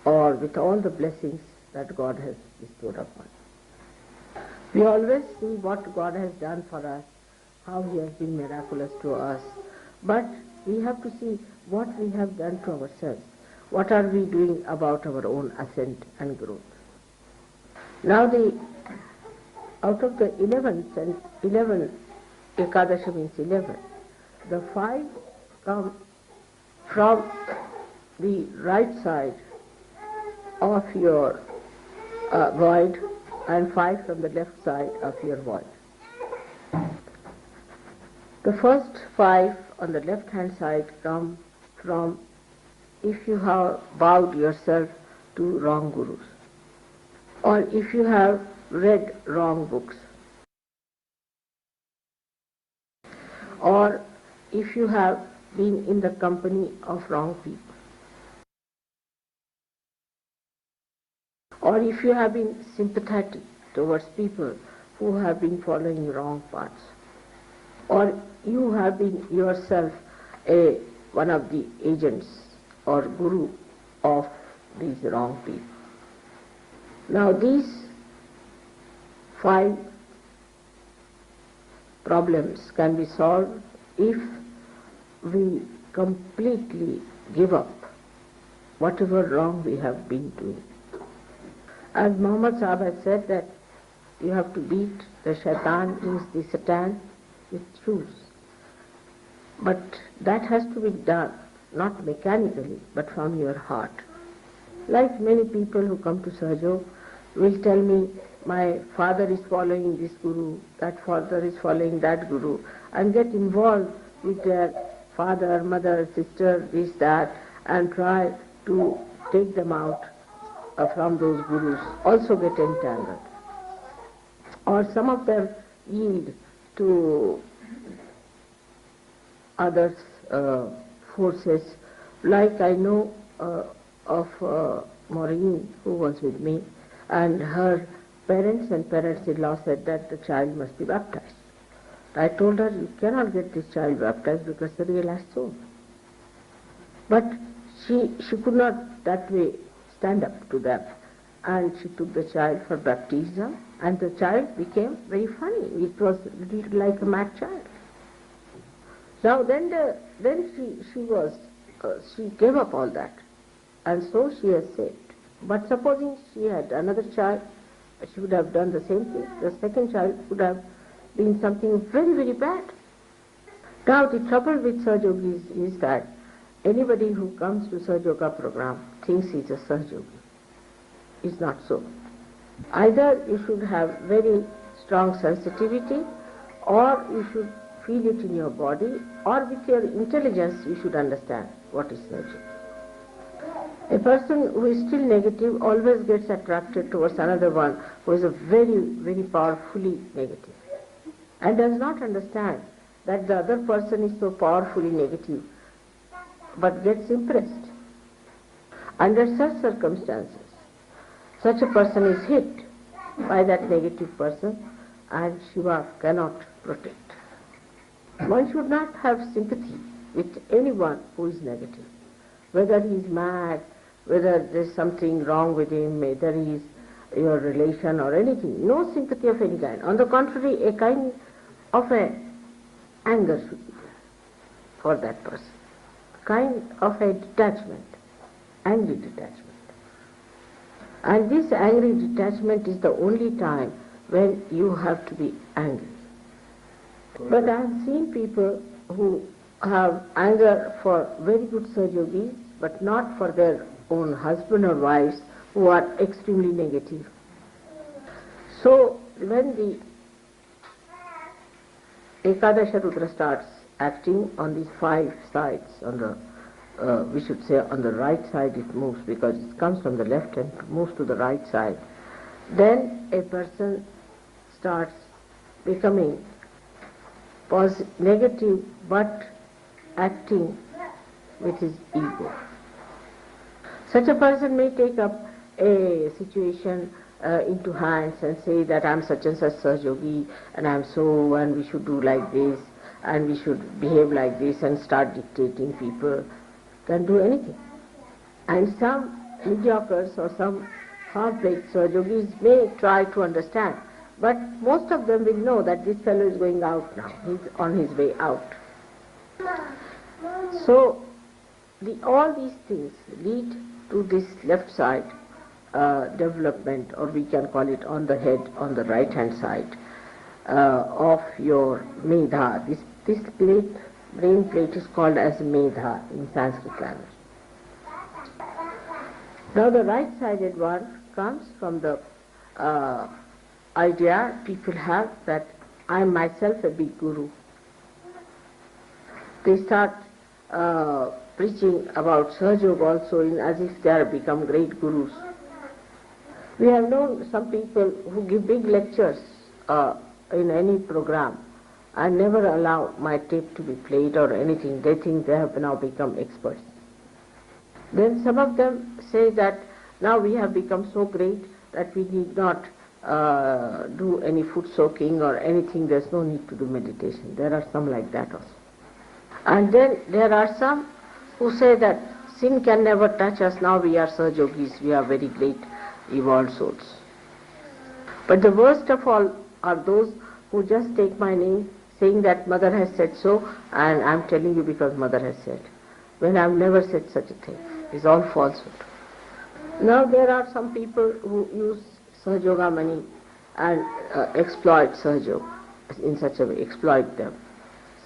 or with all the blessings that God has bestowed upon. We always see what God has done for us, how he has been miraculous to us, but we have to see what we have done to ourselves. What are we doing about our own ascent and growth? Now out of the 11 Ekadasha means 11, the 5 come from the right side of your void and 5 from the left side of your void. The first 5 on the left hand side come from if you have bowed yourself to wrong gurus, or if you have read wrong books, or if you have been in the company of wrong people, or if you have been sympathetic towards people who have been following wrong paths, or you have been yourself one of the agents or guru of these wrong people. Now these 5 problems can be solved if we completely give up whatever wrong we have been doing. As Muhammad Sahib has said that you have to beat the shaitan, means the Satan, with shoes. But that has to be done not mechanically but from your heart. Like many people who come to Sahaja will tell me, my father is following this guru, that father is following that guru, and get involved with their father, mother, sister, this, that, and try to take them out from those gurus, also get entangled. Or some of them yield to others' forces, like I know of Maureen, who was with me, and her parents and parents-in-law said that the child must be baptized. I told her, you cannot get this child baptized because the realized soul. But she could not that way stand up to them, and she took the child for baptism, and the child became very funny. It was like a mad child. Now then she gave up all that, and so she has saved. But supposing she had another child, she would have done the same thing. The second child would have been something very, very bad. Now the trouble with Sahaja Yogis is that anybody who comes to Sahaja Yoga program thinks he's a Sahaja Yogi. It's not so. Either you should have very strong sensitivity, or you should feel it in your body, or with your intelligence you should understand what is Sahaja. A person who is still negative always gets attracted towards another one who is a very, very powerfully negative, and does not understand that the other person is so powerfully negative, but gets impressed. Under such circumstances, such a person is hit by that negative person, and Shiva cannot protect. One should not have sympathy with anyone who is negative, whether he is mad, whether there is something wrong with him, whether he is your relation or anything. No sympathy of any kind. On the contrary, a kind of anger should be there for that person. Kind of a detachment, angry detachment. And this angry detachment is the only time when you have to be angry. But I have seen people who have anger for very good Sahaja Yogis, but not for their own husband or wives, who are extremely negative. So when the Ekadasha Rudra starts acting on these 5 sides, on the we should say on the right side it moves, because it comes from the left and moves to the right side, then a person starts becoming negative but acting with his ego. Such a person may take up a situation into hands and say that I am such and such Sahaja Yogi, and I am so, and we should do like this, and we should behave like this, and start dictating people. Can do anything. And some mediocres or some half-baked Sahaja Yogis may try to understand, but most of them will know that this fellow is going out now, he's on his way out. So all these things lead to this left side development, or we can call it on the head, on the right hand side of your medha. This plate, brain plate, is called as medha in Sanskrit language. Now the right-sided one comes from the idea people have that I am myself a big guru. They start preaching about Sahaja Yoga also as if they are become great gurus. We have known some people who give big lectures in any program and never allow my tape to be played or anything. They think they have now become experts. Then some of them say that now we have become so great that we need not do any foot soaking or anything. There's no need to do meditation. There are some like that also. And then there are some who say that sin can never touch us. Now we are Sahaja Yogis. We are very great evolved souls. But the worst of all are those who just take my name, saying that Mother has said so, and I'm telling you because Mother has said, when I've never said such a thing. It's all falsehood. Now there are some people who use Sahaja Yoga money and exploit Sahaja Yoga in such a way, exploit them.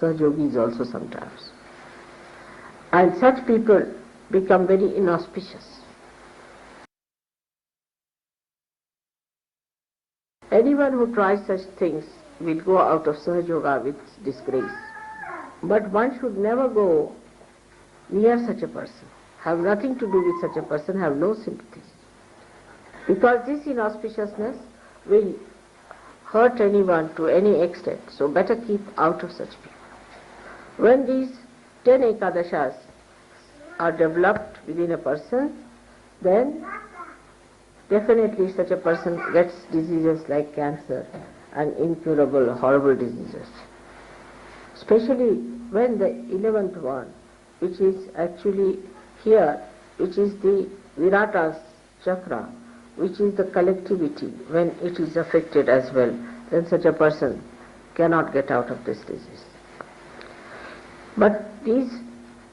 Sahaja Yogis also sometimes. And such people become very inauspicious. Anyone who tries such things will go out of Sahaja with disgrace. But one should never go near such a person, have nothing to do with such a person, have no sympathies. Because this inauspiciousness will hurt anyone to any extent, so better keep out of such people. When these 10 Ekadashas are developed within a person, then definitely such a person gets diseases like cancer and incurable, horrible diseases. Especially when the 11th one, which is actually here, which is the Virata's chakra, which is the collectivity, when it is affected as well, then such a person cannot get out of this disease. But these,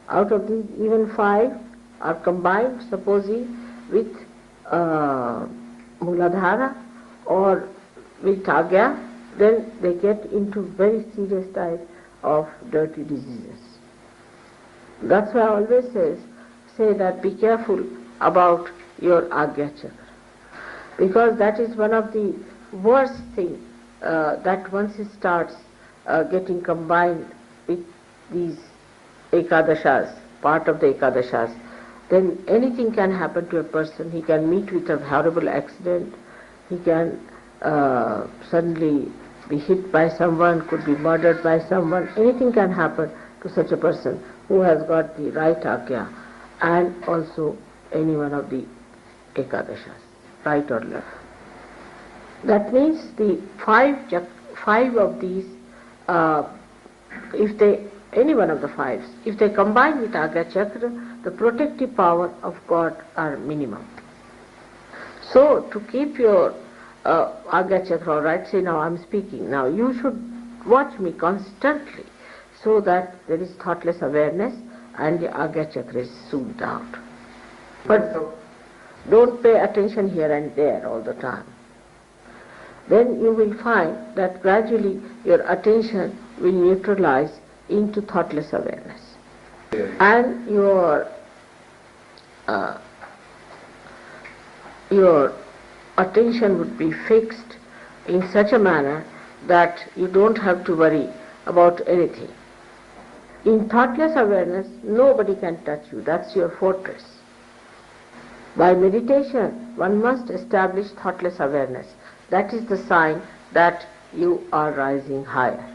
out of these, even 5 are combined, supposing with Muladhara or with Agya, then they get into very serious type of dirty diseases. That's why I always say that be careful about your Agya chakra, because that is one of the worst things that once it starts getting combined with these Ekadashas, part of the Ekadashas, then anything can happen to a person. He can meet with a horrible accident, he can suddenly be hit by someone, could be murdered by someone, anything can happen to such a person who has got the right Agya, and also any one of the Ekadashas, right or left. That means the 5 of these, any one of the 5s, if they combine with Agya chakra, the protective power of God are minimum. So to keep your Agya chakra right, say now I am speaking, now you should watch me constantly so that there is thoughtless awareness and the Agya chakra is soothed out. But don't pay attention here and there all the time. Then you will find that gradually your attention will neutralize into thoughtless awareness. And your attention would be fixed in such a manner that you don't have to worry about anything. In thoughtless awareness, nobody can touch you. That's your fortress. By meditation, one must establish thoughtless awareness. That is the sign that you are rising higher.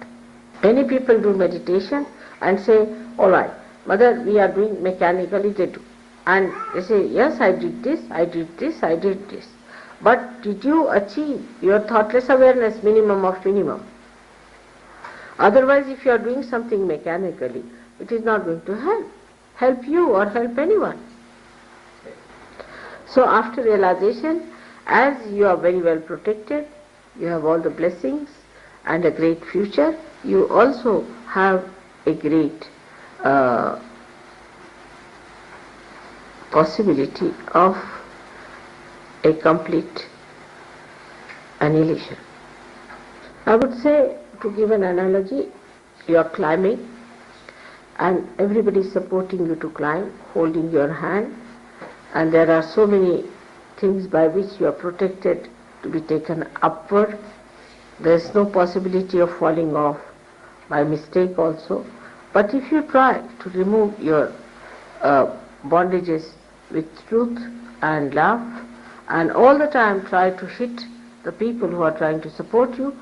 Many people do meditation and say, all right, Mother, we are doing mechanically, they do. And they say, yes, I did this, I did this, I did this. But did you achieve your thoughtless awareness minimum of minimum? Otherwise, if you are doing something mechanically, it is not going to help you or help anyone. So after realization, as you are very well protected, you have all the blessings and a great future, you also have a great possibility of a complete annihilation. I would say, to give an analogy, you are climbing and everybody is supporting you to climb, holding your hand, and there are so many things by which you are protected to be taken upward. There is no possibility of falling off by mistake also. But if you try to remove your bondages with truth and love, and all the time try to hit the people who are trying to support you,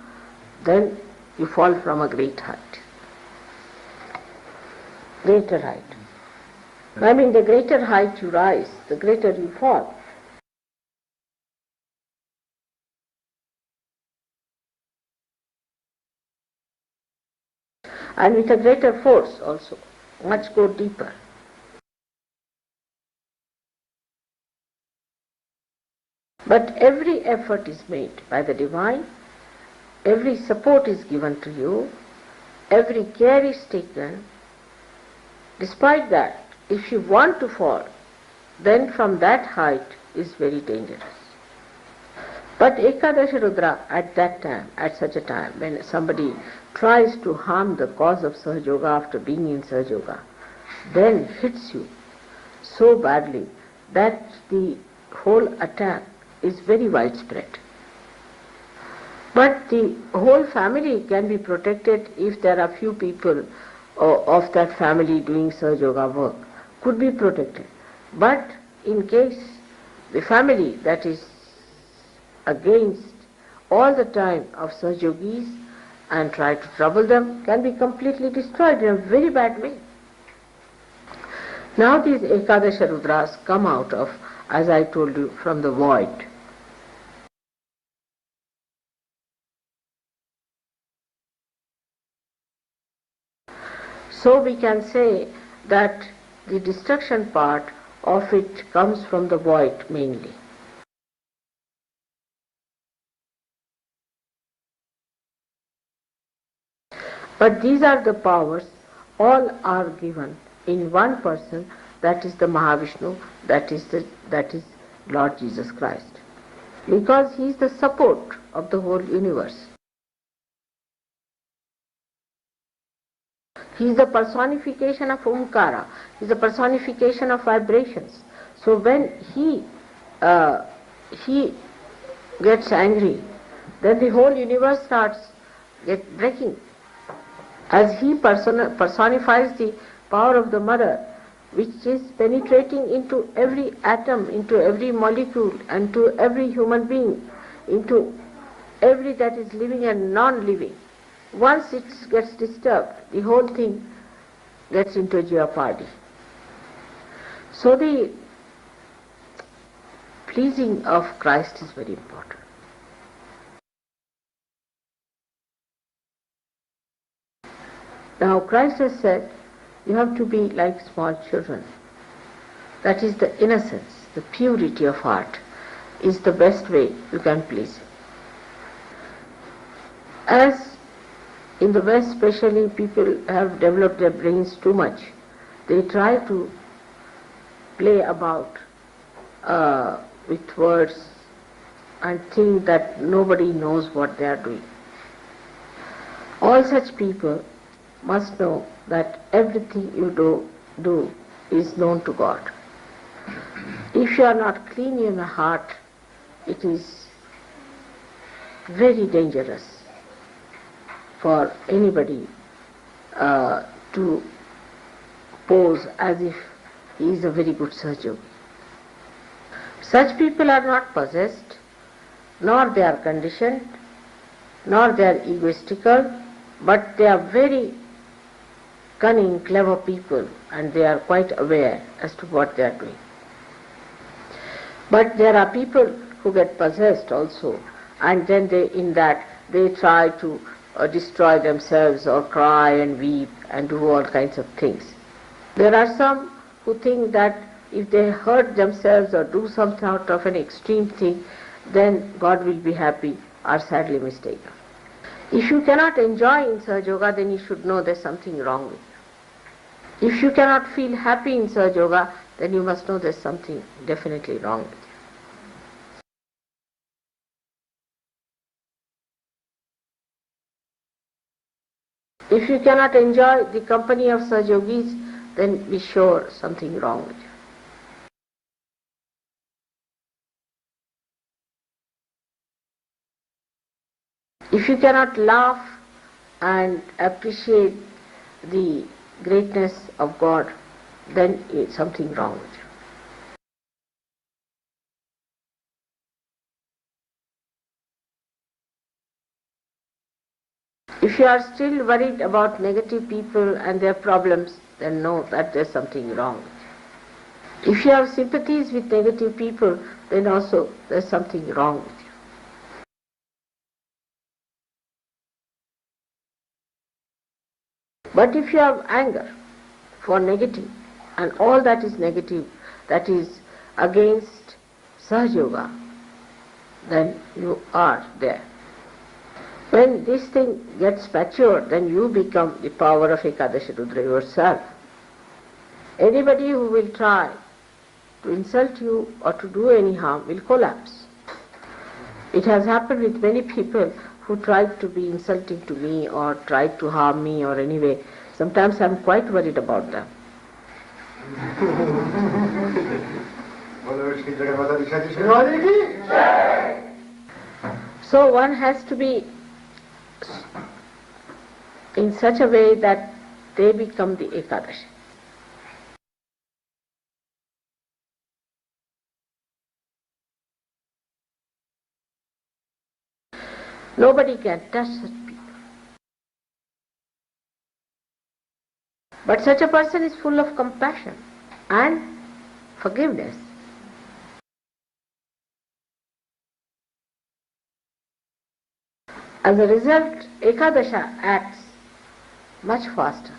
then you fall from a great height. Greater height. I mean, the greater height you rise, the greater you fall. And with a greater force also, much go deeper. But every effort is made by the Divine, every support is given to you, every care is taken. Despite that, if you want to fall, then from that height is very dangerous. But Ekadasha Rudra at that time, at such a time, when somebody tries to harm the cause of Sahaja after being in Sahaja, then hits you so badly that the whole attack is very widespread. But the whole family can be protected if there are few people of that family doing Sahaja work, could be protected. But in case the family that is against all the time of Sahajogis and try to trouble them can be completely destroyed in a very bad way. Now these Ekadasha Rudras come out of, as I told you, from the void. So we can say that the destruction part of it comes from the void mainly. But these are the powers, all are given in one person, that is the Mahavishnu, that is Lord Jesus Christ. Because he is the support of the whole universe. He is the personification of Omkara, he is the personification of vibrations. So when he gets angry, then the whole universe starts breaking. As he personifies the power of the mother, which is penetrating into every atom, into every molecule, and to every human being, into every that is living and non-living. Once it gets disturbed, the whole thing gets into jeopardy. So the pleasing of Christ is very important. Now Christ has said, you have to be like small children. That is the innocence, the purity of heart is the best way you can please Him. As in the West especially, people have developed their brains too much. They try to play about with words and think that nobody knows what they are doing. All such people must know that everything you do is known to God. If you are not clean in your heart, it is very dangerous for anybody to pose as if he is a very good Sahaja. Such people are not possessed, nor they are conditioned, nor they are egoistical, but they are very cunning, clever people, and they are quite aware as to what they are doing. But there are people who get possessed also, and then they try to destroy themselves or cry and weep and do all kinds of things. There are some who think that if they hurt themselves or do some sort of an extreme thing, then God will be happy, are sadly mistaken. If you cannot enjoy in Sahaja, then you should know there's something wrong with you. If you cannot feel happy in Sahaja, then you must know there's something definitely wrong with you. If you cannot enjoy the company of Sahajogis, then be sure something wrong with you. If you cannot laugh and appreciate the greatness of God, then it's something wrong with you. If you are still worried about negative people and their problems, then know that there's something wrong with you. If you have sympathies with negative people, then also there's something wrong with you. But if you have anger for negative, and all that is negative, that is against Sahaja, then you are there. When this thing gets matured, then you become the power of Ekadasha Rudra yourself. Anybody who will try to insult you or to do any harm will collapse. It has happened with many people who tried to be insulting to me or tried to harm me or anyway. Sometimes I'm quite worried about them. So one has to be in such a way that they become the Ekadashi. Nobody can touch such people. But such a person is full of compassion and forgiveness. As a result, Ekadasha acts much faster.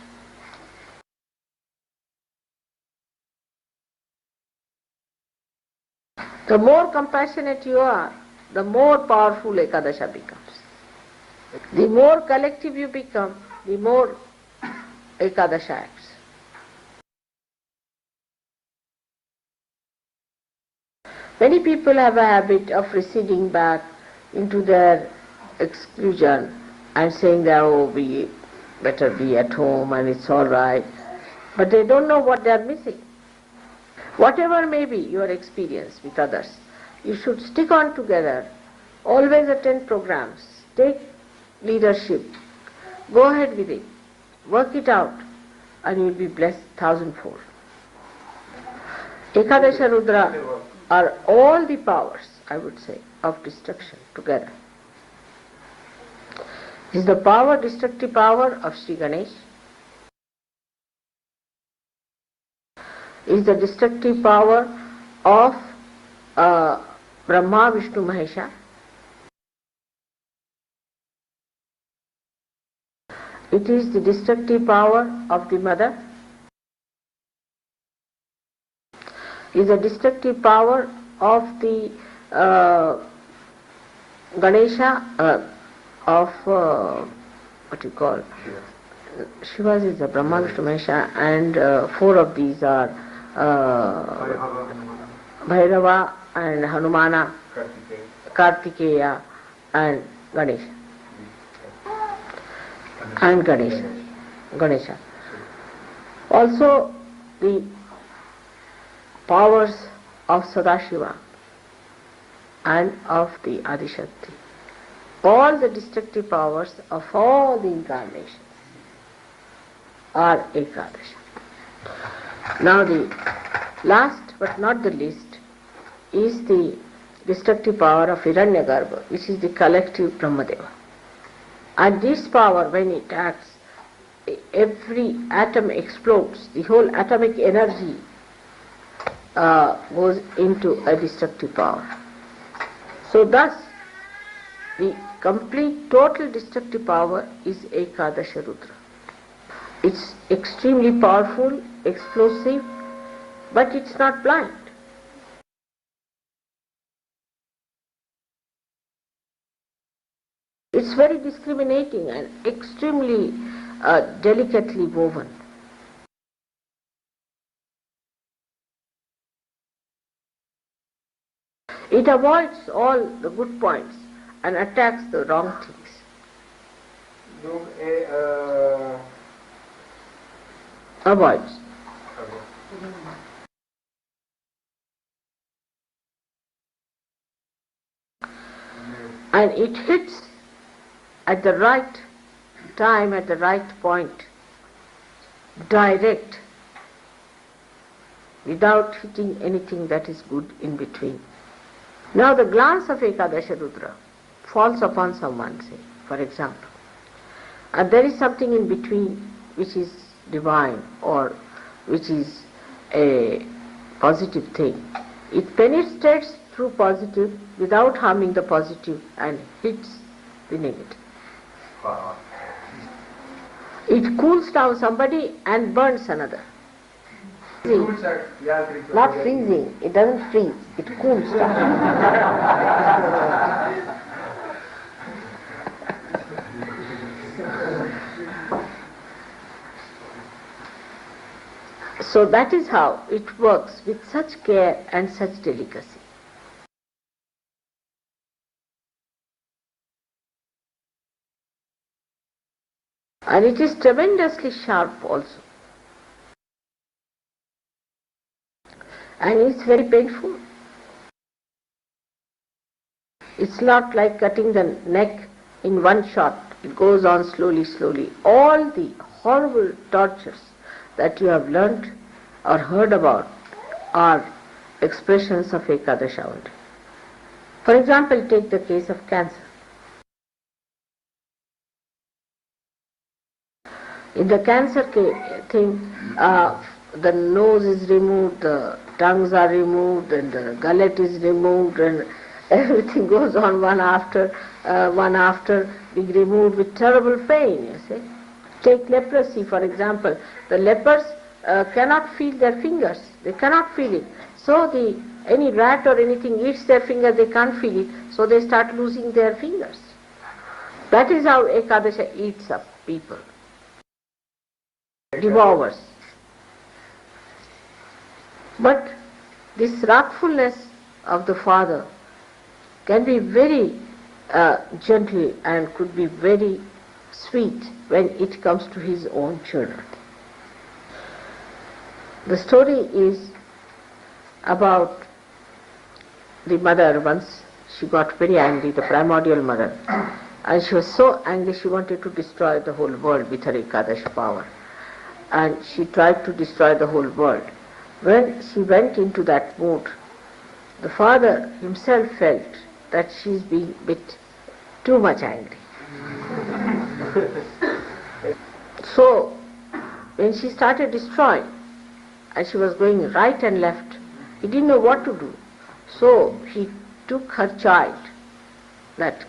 The more compassionate you are, the more powerful Ekadasha becomes. The more collective you become, the more Ekadasha acts. Many people have a habit of receding back into their exclusion and saying that, oh, we better be at home and it's all right. But they don't know what they are missing. Whatever may be your experience with others, you should stick on together, always attend programs, take leadership, go ahead with it, work it out, and you will be blessed thousandfold. Ekadasha Rudra are all the powers, I would say, of destruction together. This is the power, destructive power of Sri Ganesh. Is the destructive power of Brahma, Vishnu, Mahesha. It is the destructive power of the mother. Is the destructive power of the Ganesha, of what you call Shiva's is the Brahma, Vishnu, Mahesha, and four of these are Bhairava and Hanumana, Kartikeya and Ganesha. And Ganesha. Also the powers of Sadashiva and of the Adishakti. All the destructive powers of all the incarnations are Ekadasha. Now the last but not the least is the destructive power of Hiranyagarbha, which is the collective Brahmadeva. And this power, when it acts, every atom explodes, the whole atomic energy goes into a destructive power. So thus, the complete total destructive power is Ekadasha Rudra. It's extremely powerful, explosive, but it's not blind. It's very discriminating and extremely delicately woven. It avoids all the good points and attacks the wrong things. Avoids. And it hits at the right time, at the right point, direct, without hitting anything that is good in between. Now the glance of Ekadasha Rudra falls upon someone, say, for example, and there is something in between which is divine or which is a positive thing. It penetrates through positive without harming the positive and hits the negative. It cools down somebody and burns another. Not freezing, it doesn't freeze, it cools down. So that is how it works with such care and such delicacy. And it is tremendously sharp also. And it's very painful. It's not like cutting the neck in one shot. It goes on slowly, slowly. All the horrible tortures that you have learnt or heard about are expressions of Ekadasha only. For example, take the case of cancer. In the cancer thing, the nose is removed, the tongues are removed, and the gullet is removed, and everything goes on one after being removed with terrible pain, you see. Take leprosy, for example. The lepers cannot feel their fingers. They cannot feel it. So any rat or anything eats their finger, they can't feel it. So they start losing their fingers. That is how Ekadasha eats up people. Devours. But this wrathfulness of the father can be very gentle and could be very sweet when it comes to his own children. The story is about the mother. Once she got very angry, the primordial mother, and she was so angry she wanted to destroy the whole world with her Ekadasha power. And she tried to destroy the whole world. When she went into that mood, the father himself felt that she is being a bit too much angry. So, when she started destroying, and she was going right and left, he didn't know what to do. So, he took her child, that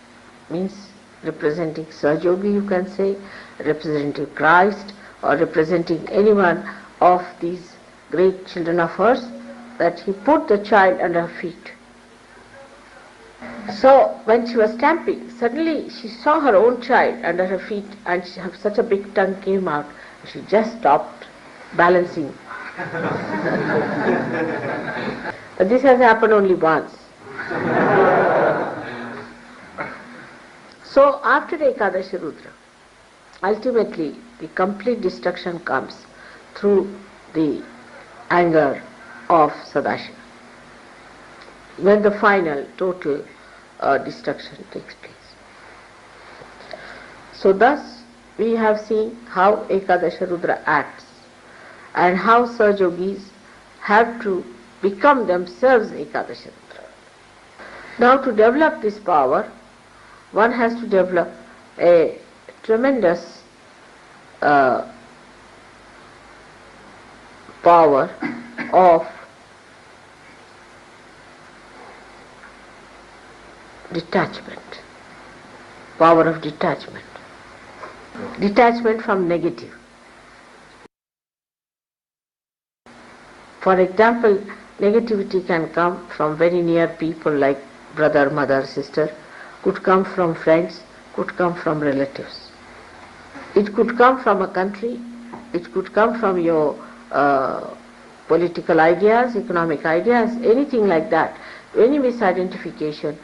means representing Sahaja, you can say, representing Christ, or representing any one of these great children of hers, that he put the child under her feet. So when she was stamping, suddenly she saw her own child under her feet, and such a big tongue came out. She just stopped balancing. But this has happened only once. So after Ekadasha Rudra, ultimately the complete destruction comes through the anger of Sadashiva, when the final total destruction takes place. So thus we have seen how Ekadasha Rudra acts and how Sahajogis have to become themselves Ekadasha Rudra. Now to develop this power, one has to develop a tremendous power of detachment. Power of detachment. Detachment from negative. For example, negativity can come from very near people like brother, mother, sister, could come from friends, could come from relatives. It could come from a country, it could come from your political ideas, economic ideas, anything like that. Any misidentification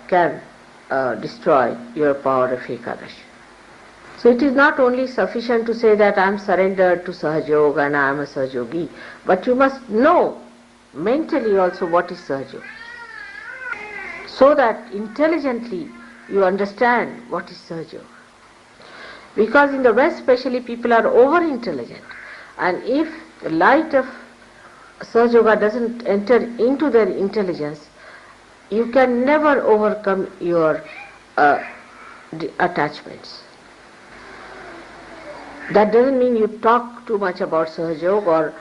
can destroy your power of Ekadasha. So it is not only sufficient to say that I am surrendered to SahajaYoga and I am a Sahajogi, but you must know mentally also what is Sahaja, so that intelligently you understand what is Sahaja. Because in the West especially people are over-intelligent, and if the light of Sahaja doesn't enter into their intelligence, you can never overcome your attachments. That doesn't mean you talk too much about Sahaja or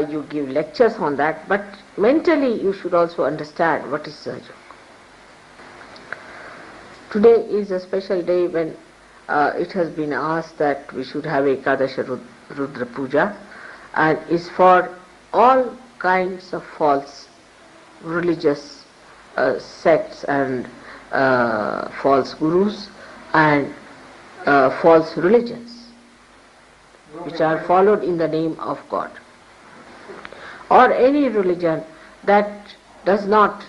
you give lectures on that, but mentally you should also understand what is Sahaja. Today is a special day when it has been asked that we should have Ekadasha Rudra Puja, and is for all kinds of false religious sects and false gurus and false religions which are followed in the name of God, or any religion that does not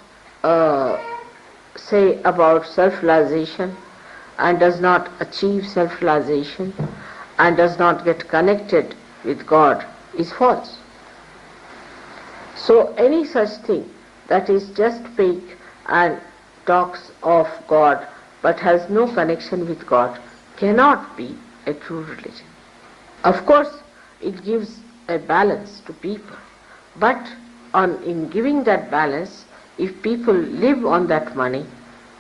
say about self-realization and does not achieve self-realization and does not get connected with God is false. So any such thing that is just fake and talks of God but has no connection with God cannot be a true religion. Of course, it gives a balance to people, but in giving that balance, if people live on that money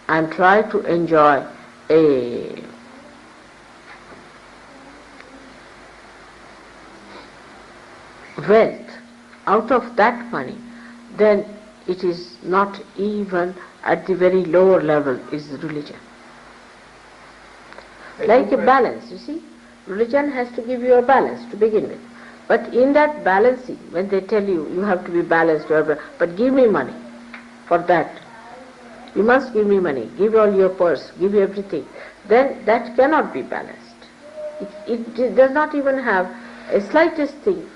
and try to enjoy a wealth out of that money, then it is not even at the very lower level is religion. Like a balance, you see. Religion has to give you a balance to begin with. But in that balancing, when they tell you, you have to be balanced, but give me money for that. You must give me money, give all your purse, give you everything. Then that cannot be balanced. It does not even have a slightest thing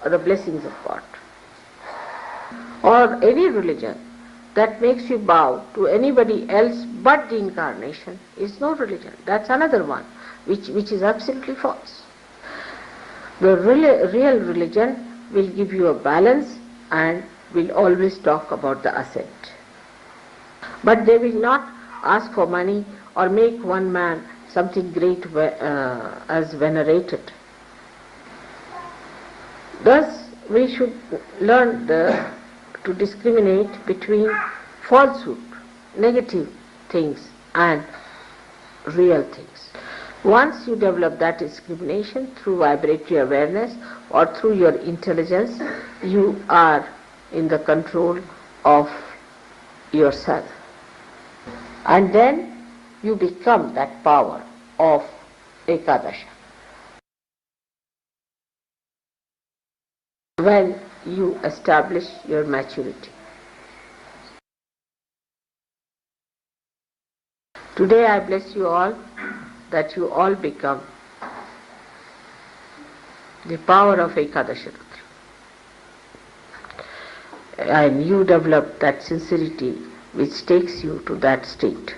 or the blessings of God. Or any religion that makes you bow to anybody else but the incarnation is no religion. That's another one, which is absolutely false. The real religion will give you a balance and will always talk about the ascent. But they will not ask for money or make one man something great as venerated. Thus, we should learn to discriminate between falsehood, negative things and real things. Once you develop that discrimination through vibratory awareness or through your intelligence, you are in the control of yourself. And then you become that power of Ekadasha. When you establish your maturity. Today I bless you all that you all become the power of Ekadasha Rudra. And you develop that sincerity which takes you to that state.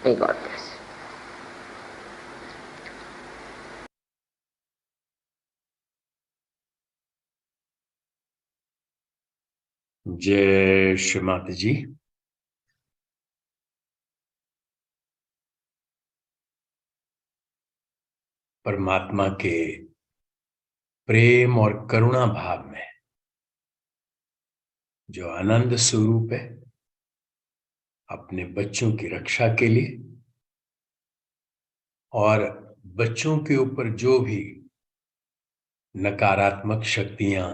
May God bless. जय श्री माता जी। परमात्मा के प्रेम और करुणा भाव में जो आनंद स्वरूप है, अपने बच्चों की रक्षा के लिए और बच्चों के ऊपर जो भी नकारात्मक शक्तियां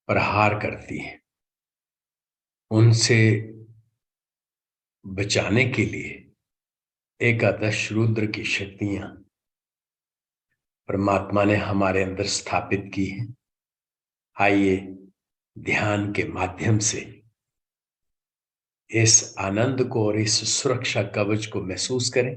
प्रहार करती हैं, उनसे बचाने के लिए एकादश रुद्र की शक्तियां परमात्मा ने हमारे अंदर स्थापित की हैं। आइए ध्यान के माध्यम से इस आनंद को और इस सुरक्षा कवच को महसूस करें।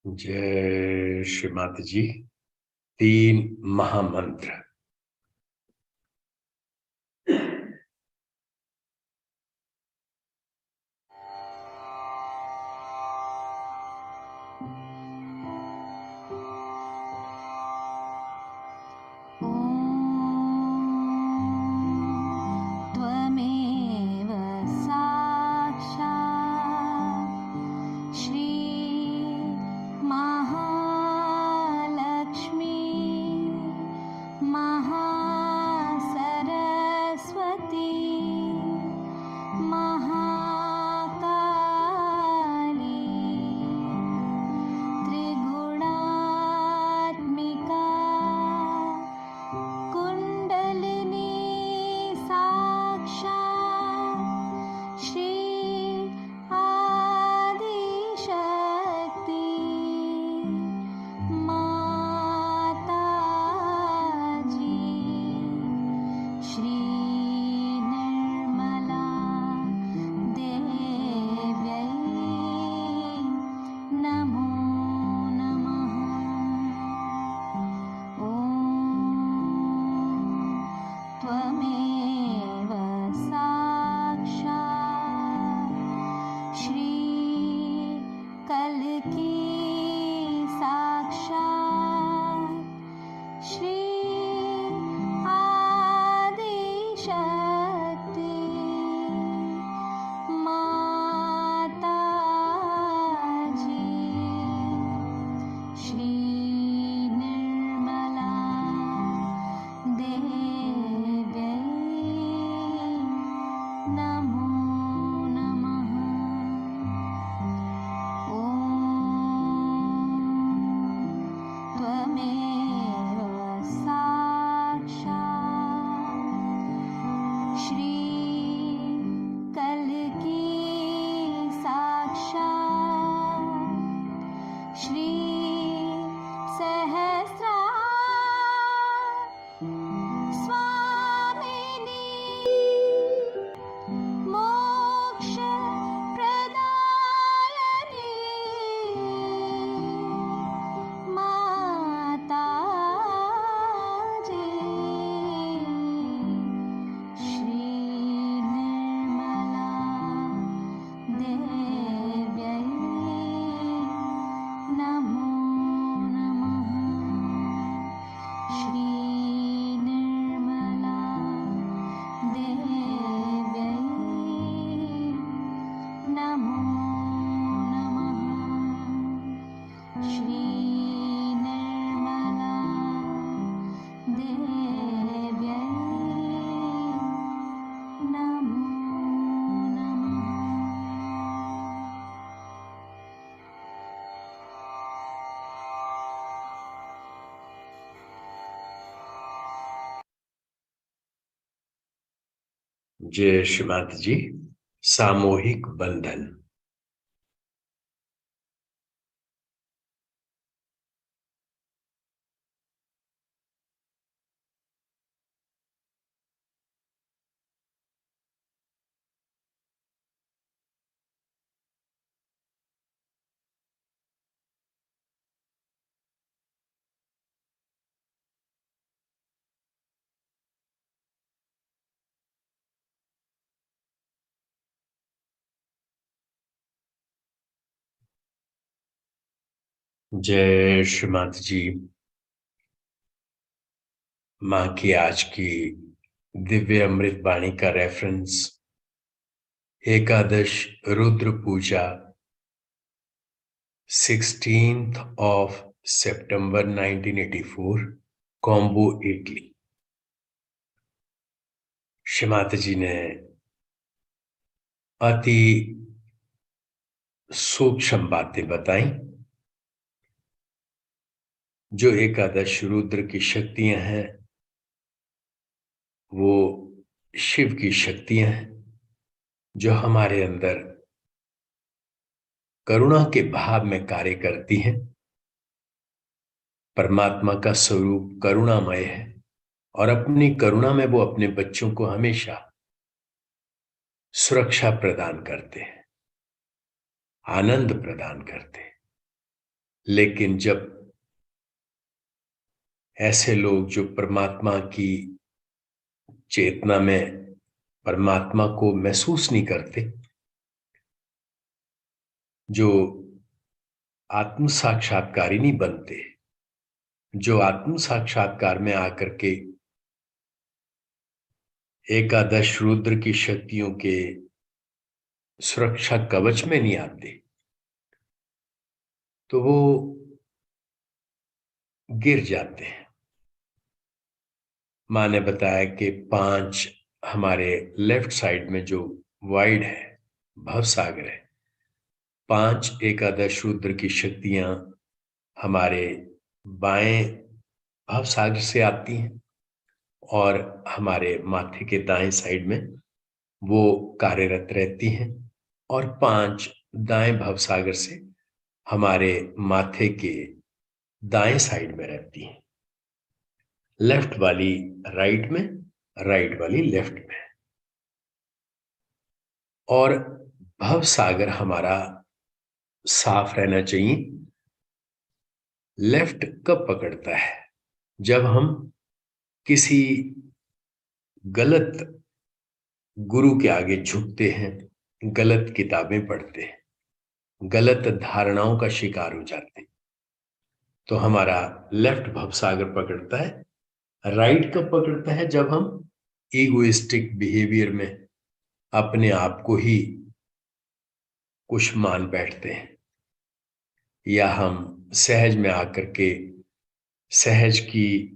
जय श्री माता जी। 3 महामंत्र। त्वमेव साक्षात् श्री महालक्ष्मी महासरस्वती महाकाली त्रिगुणात्मिका कुण्डलिनी साक्षात् श्री आदिशक्ति माताजी श्री निर्मला देव्यै नमो नमः। ॐ त्वमेव साक्षात् श्री कल्की साक्षात् श्री आदिशक्ति माताजी श्री निर्मला देव्यै नमो नमः। ॐ त्वमेव साक्षात् श्री कल्की साक्षात् श्री सहस्रा स्वामिनी मोक्ष प्रदायिनी माताजी श्री निर्मला देव्यै नमो नमः। श्री निर्मला देव्यै नमो नमः। श्री निर्मला देव्यै नमो नमः। जय श्री माता जी। सामूहिक बंधन। जय श्री माता जी। माँ की आज की दिव्य अमृत वाणी का रेफरेंस एकादश रुद्र पूजा 16th of September 1984, combo Italy. Shri Mata जी ने अति सूक्ष्म बातें बताई जो एकादश रुद्र की शक्तियां हैं, वो शिव की शक्तियां हैं जो हमारे अंदर करुणा के भाव में कार्य करती हैं। परमात्मा का स्वरूप करुणामय है और अपनी करुणा में वो अपने बच्चों को हमेशा सुरक्षा प्रदान करते हैं, आनंद प्रदान करते हैं। लेकिन जब ऐसे लोग जो परमात्मा की चेतना में परमात्मा को महसूस नहीं करते, जो आत्म साक्षात्कारी नहीं बनते, जो आत्म साक्षात्कार में आकर के एकादश रुद्र की शक्तियों के सुरक्षा कवच में नहीं आते, तो वो गिर जाते हैं। माँ ने बताया कि 5 हमारे लेफ्ट साइड में जो वाइड है, भवसागर है, 5 एकादश रुद्र की शक्तियां हमारे बाएं भवसागर से आती हैं और हमारे माथे के दाएं साइड में वो कार्यरत रहती हैं, और 5 दाएं भवसागर से हमारे माथे के दाएं साइड में रहती हैं। लेफ्ट वाली राइट में, राइट वाली लेफ्ट में। और भवसागर हमारा साफ रहना चाहिए। लेफ्ट कब पकड़ता है? जब हम किसी गलत गुरु के आगे झुकते हैं, गलत किताबें पढ़ते हैं, गलत धारणाओं का शिकार हो जाते हैं, तो हमारा लेफ्ट भवसागर पकड़ता है। राइट कब पकड़ता है? जब हम ईगोइस्टिक बिहेवियर में अपने आप को ही कुछ मान बैठते हैं, या हम सहज में आकर के सहज की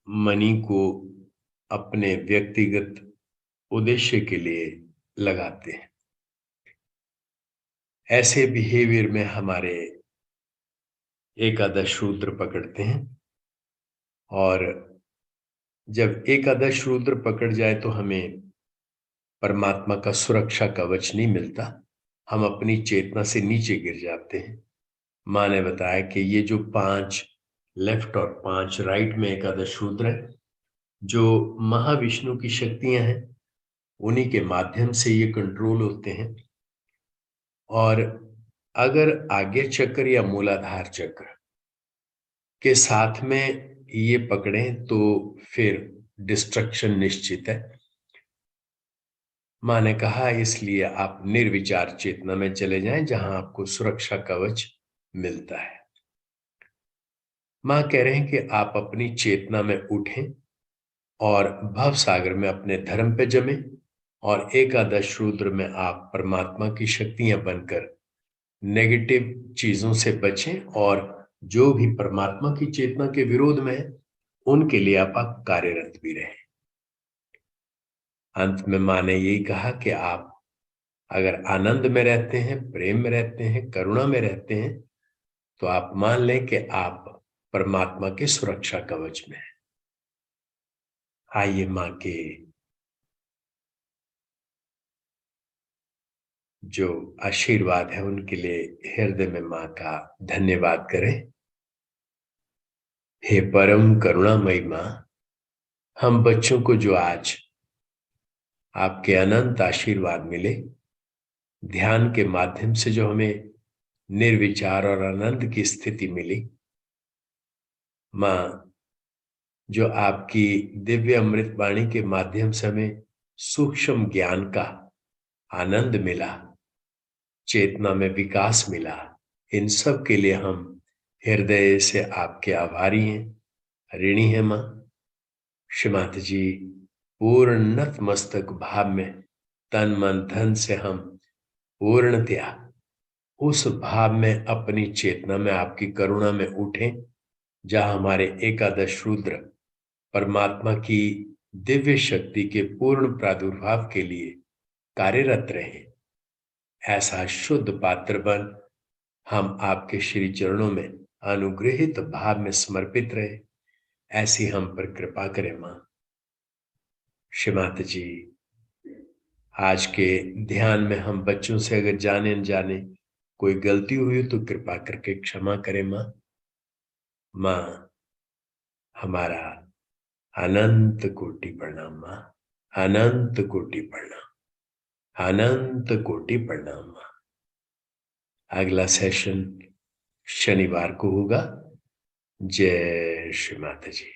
मनी को अपने व्यक्तिगत उद्देश्य के लिए लगाते हैं। ऐसे बिहेवियर में हमारे एकादश रुद्र पकड़ते हैं, और जब एकादश रुद्र पकड़ जाए तो हमें परमात्मा का सुरक्षा कवच नहीं मिलता, हम अपनी चेतना से नीचे गिर जाते हैं। माँ ने बताया कि ये जो 5 लेफ्ट और 5 राइट में एकादश रुद्र है, जो महाविष्णु की शक्तियां हैं, उन्हीं के माध्यम से ये कंट्रोल होते हैं। और अगर आज्ञा चक्र या मूलाधार चक्र के साथ में ये पकड़ें तो फिर डिस्ट्रक्शन निश्चित है। माँ ने कहा इसलिए आप निर्विचार चेतना में चले जाएं, जहां आपको सुरक्षा कवच मिलता है। माँ कह रहे हैं कि आप अपनी चेतना में उठें और भवसागर में अपने धर्म पे जमें, और एकादश रुद्र में आप परमात्मा की शक्तियां बनकर नेगेटिव चीजों से बचें, और जो भी परमात्मा की चेतना के विरोध में है उनके लिए आप कार्यरत भी रहें। अंत में माँ ने यही कहा कि आप अगर आनंद में रहते हैं, प्रेम में रहते हैं, करुणा में रहते हैं, तो आप मान लें कि आप परमात्मा के सुरक्षा कवच में हैं। आइए माँ के जो आशीर्वाद है उनके लिए हृदय में माँ का धन्यवाद करें। हे परम करुणामयी माँ, हम बच्चों को जो आज आपके अनंत आशीर्वाद मिले, ध्यान के माध्यम से जो हमें निर्विचार और आनंद की स्थिति मिली, माँ जो आपकी दिव्य अमृत वाणी के माध्यम से हमें सूक्ष्म ज्ञान का आनंद मिला, चेतना में विकास मिला, इन सब के लिए हम हृदय से आपके आभारी हैं, ऋणी हैं। माँ श्रीमाता जी, पूर्ण नतमस्तक भाव में तन मन धन से हम पूर्णतया उस भाव में अपनी चेतना में आपकी करुणा में उठें, जहां हमारे एकादश रुद्र परमात्मा की दिव्य शक्ति के पूर्ण प्रादुर्भाव के लिए कार्यरत रहे। ऐसा शुद्ध पात्र बन हम आपके श्री चरणों में अनुग्रहित भाव में समर्पित रहे। ऐसी हम पर कृपा करें माँ। श्रीमाता जी, आज के ध्यान में हम बच्चों से अगर जाने अनजाने कोई गलती हुई तो कृपा करके क्षमा करें माँ। माँ, हमारा अनंत कोटि प्रणाम माँ, अनंत कोटि प्रणाम, अनंत कोटि प्रणाम माँ। अगला सेशन शनिवार को होगा। जय श्री माता जी।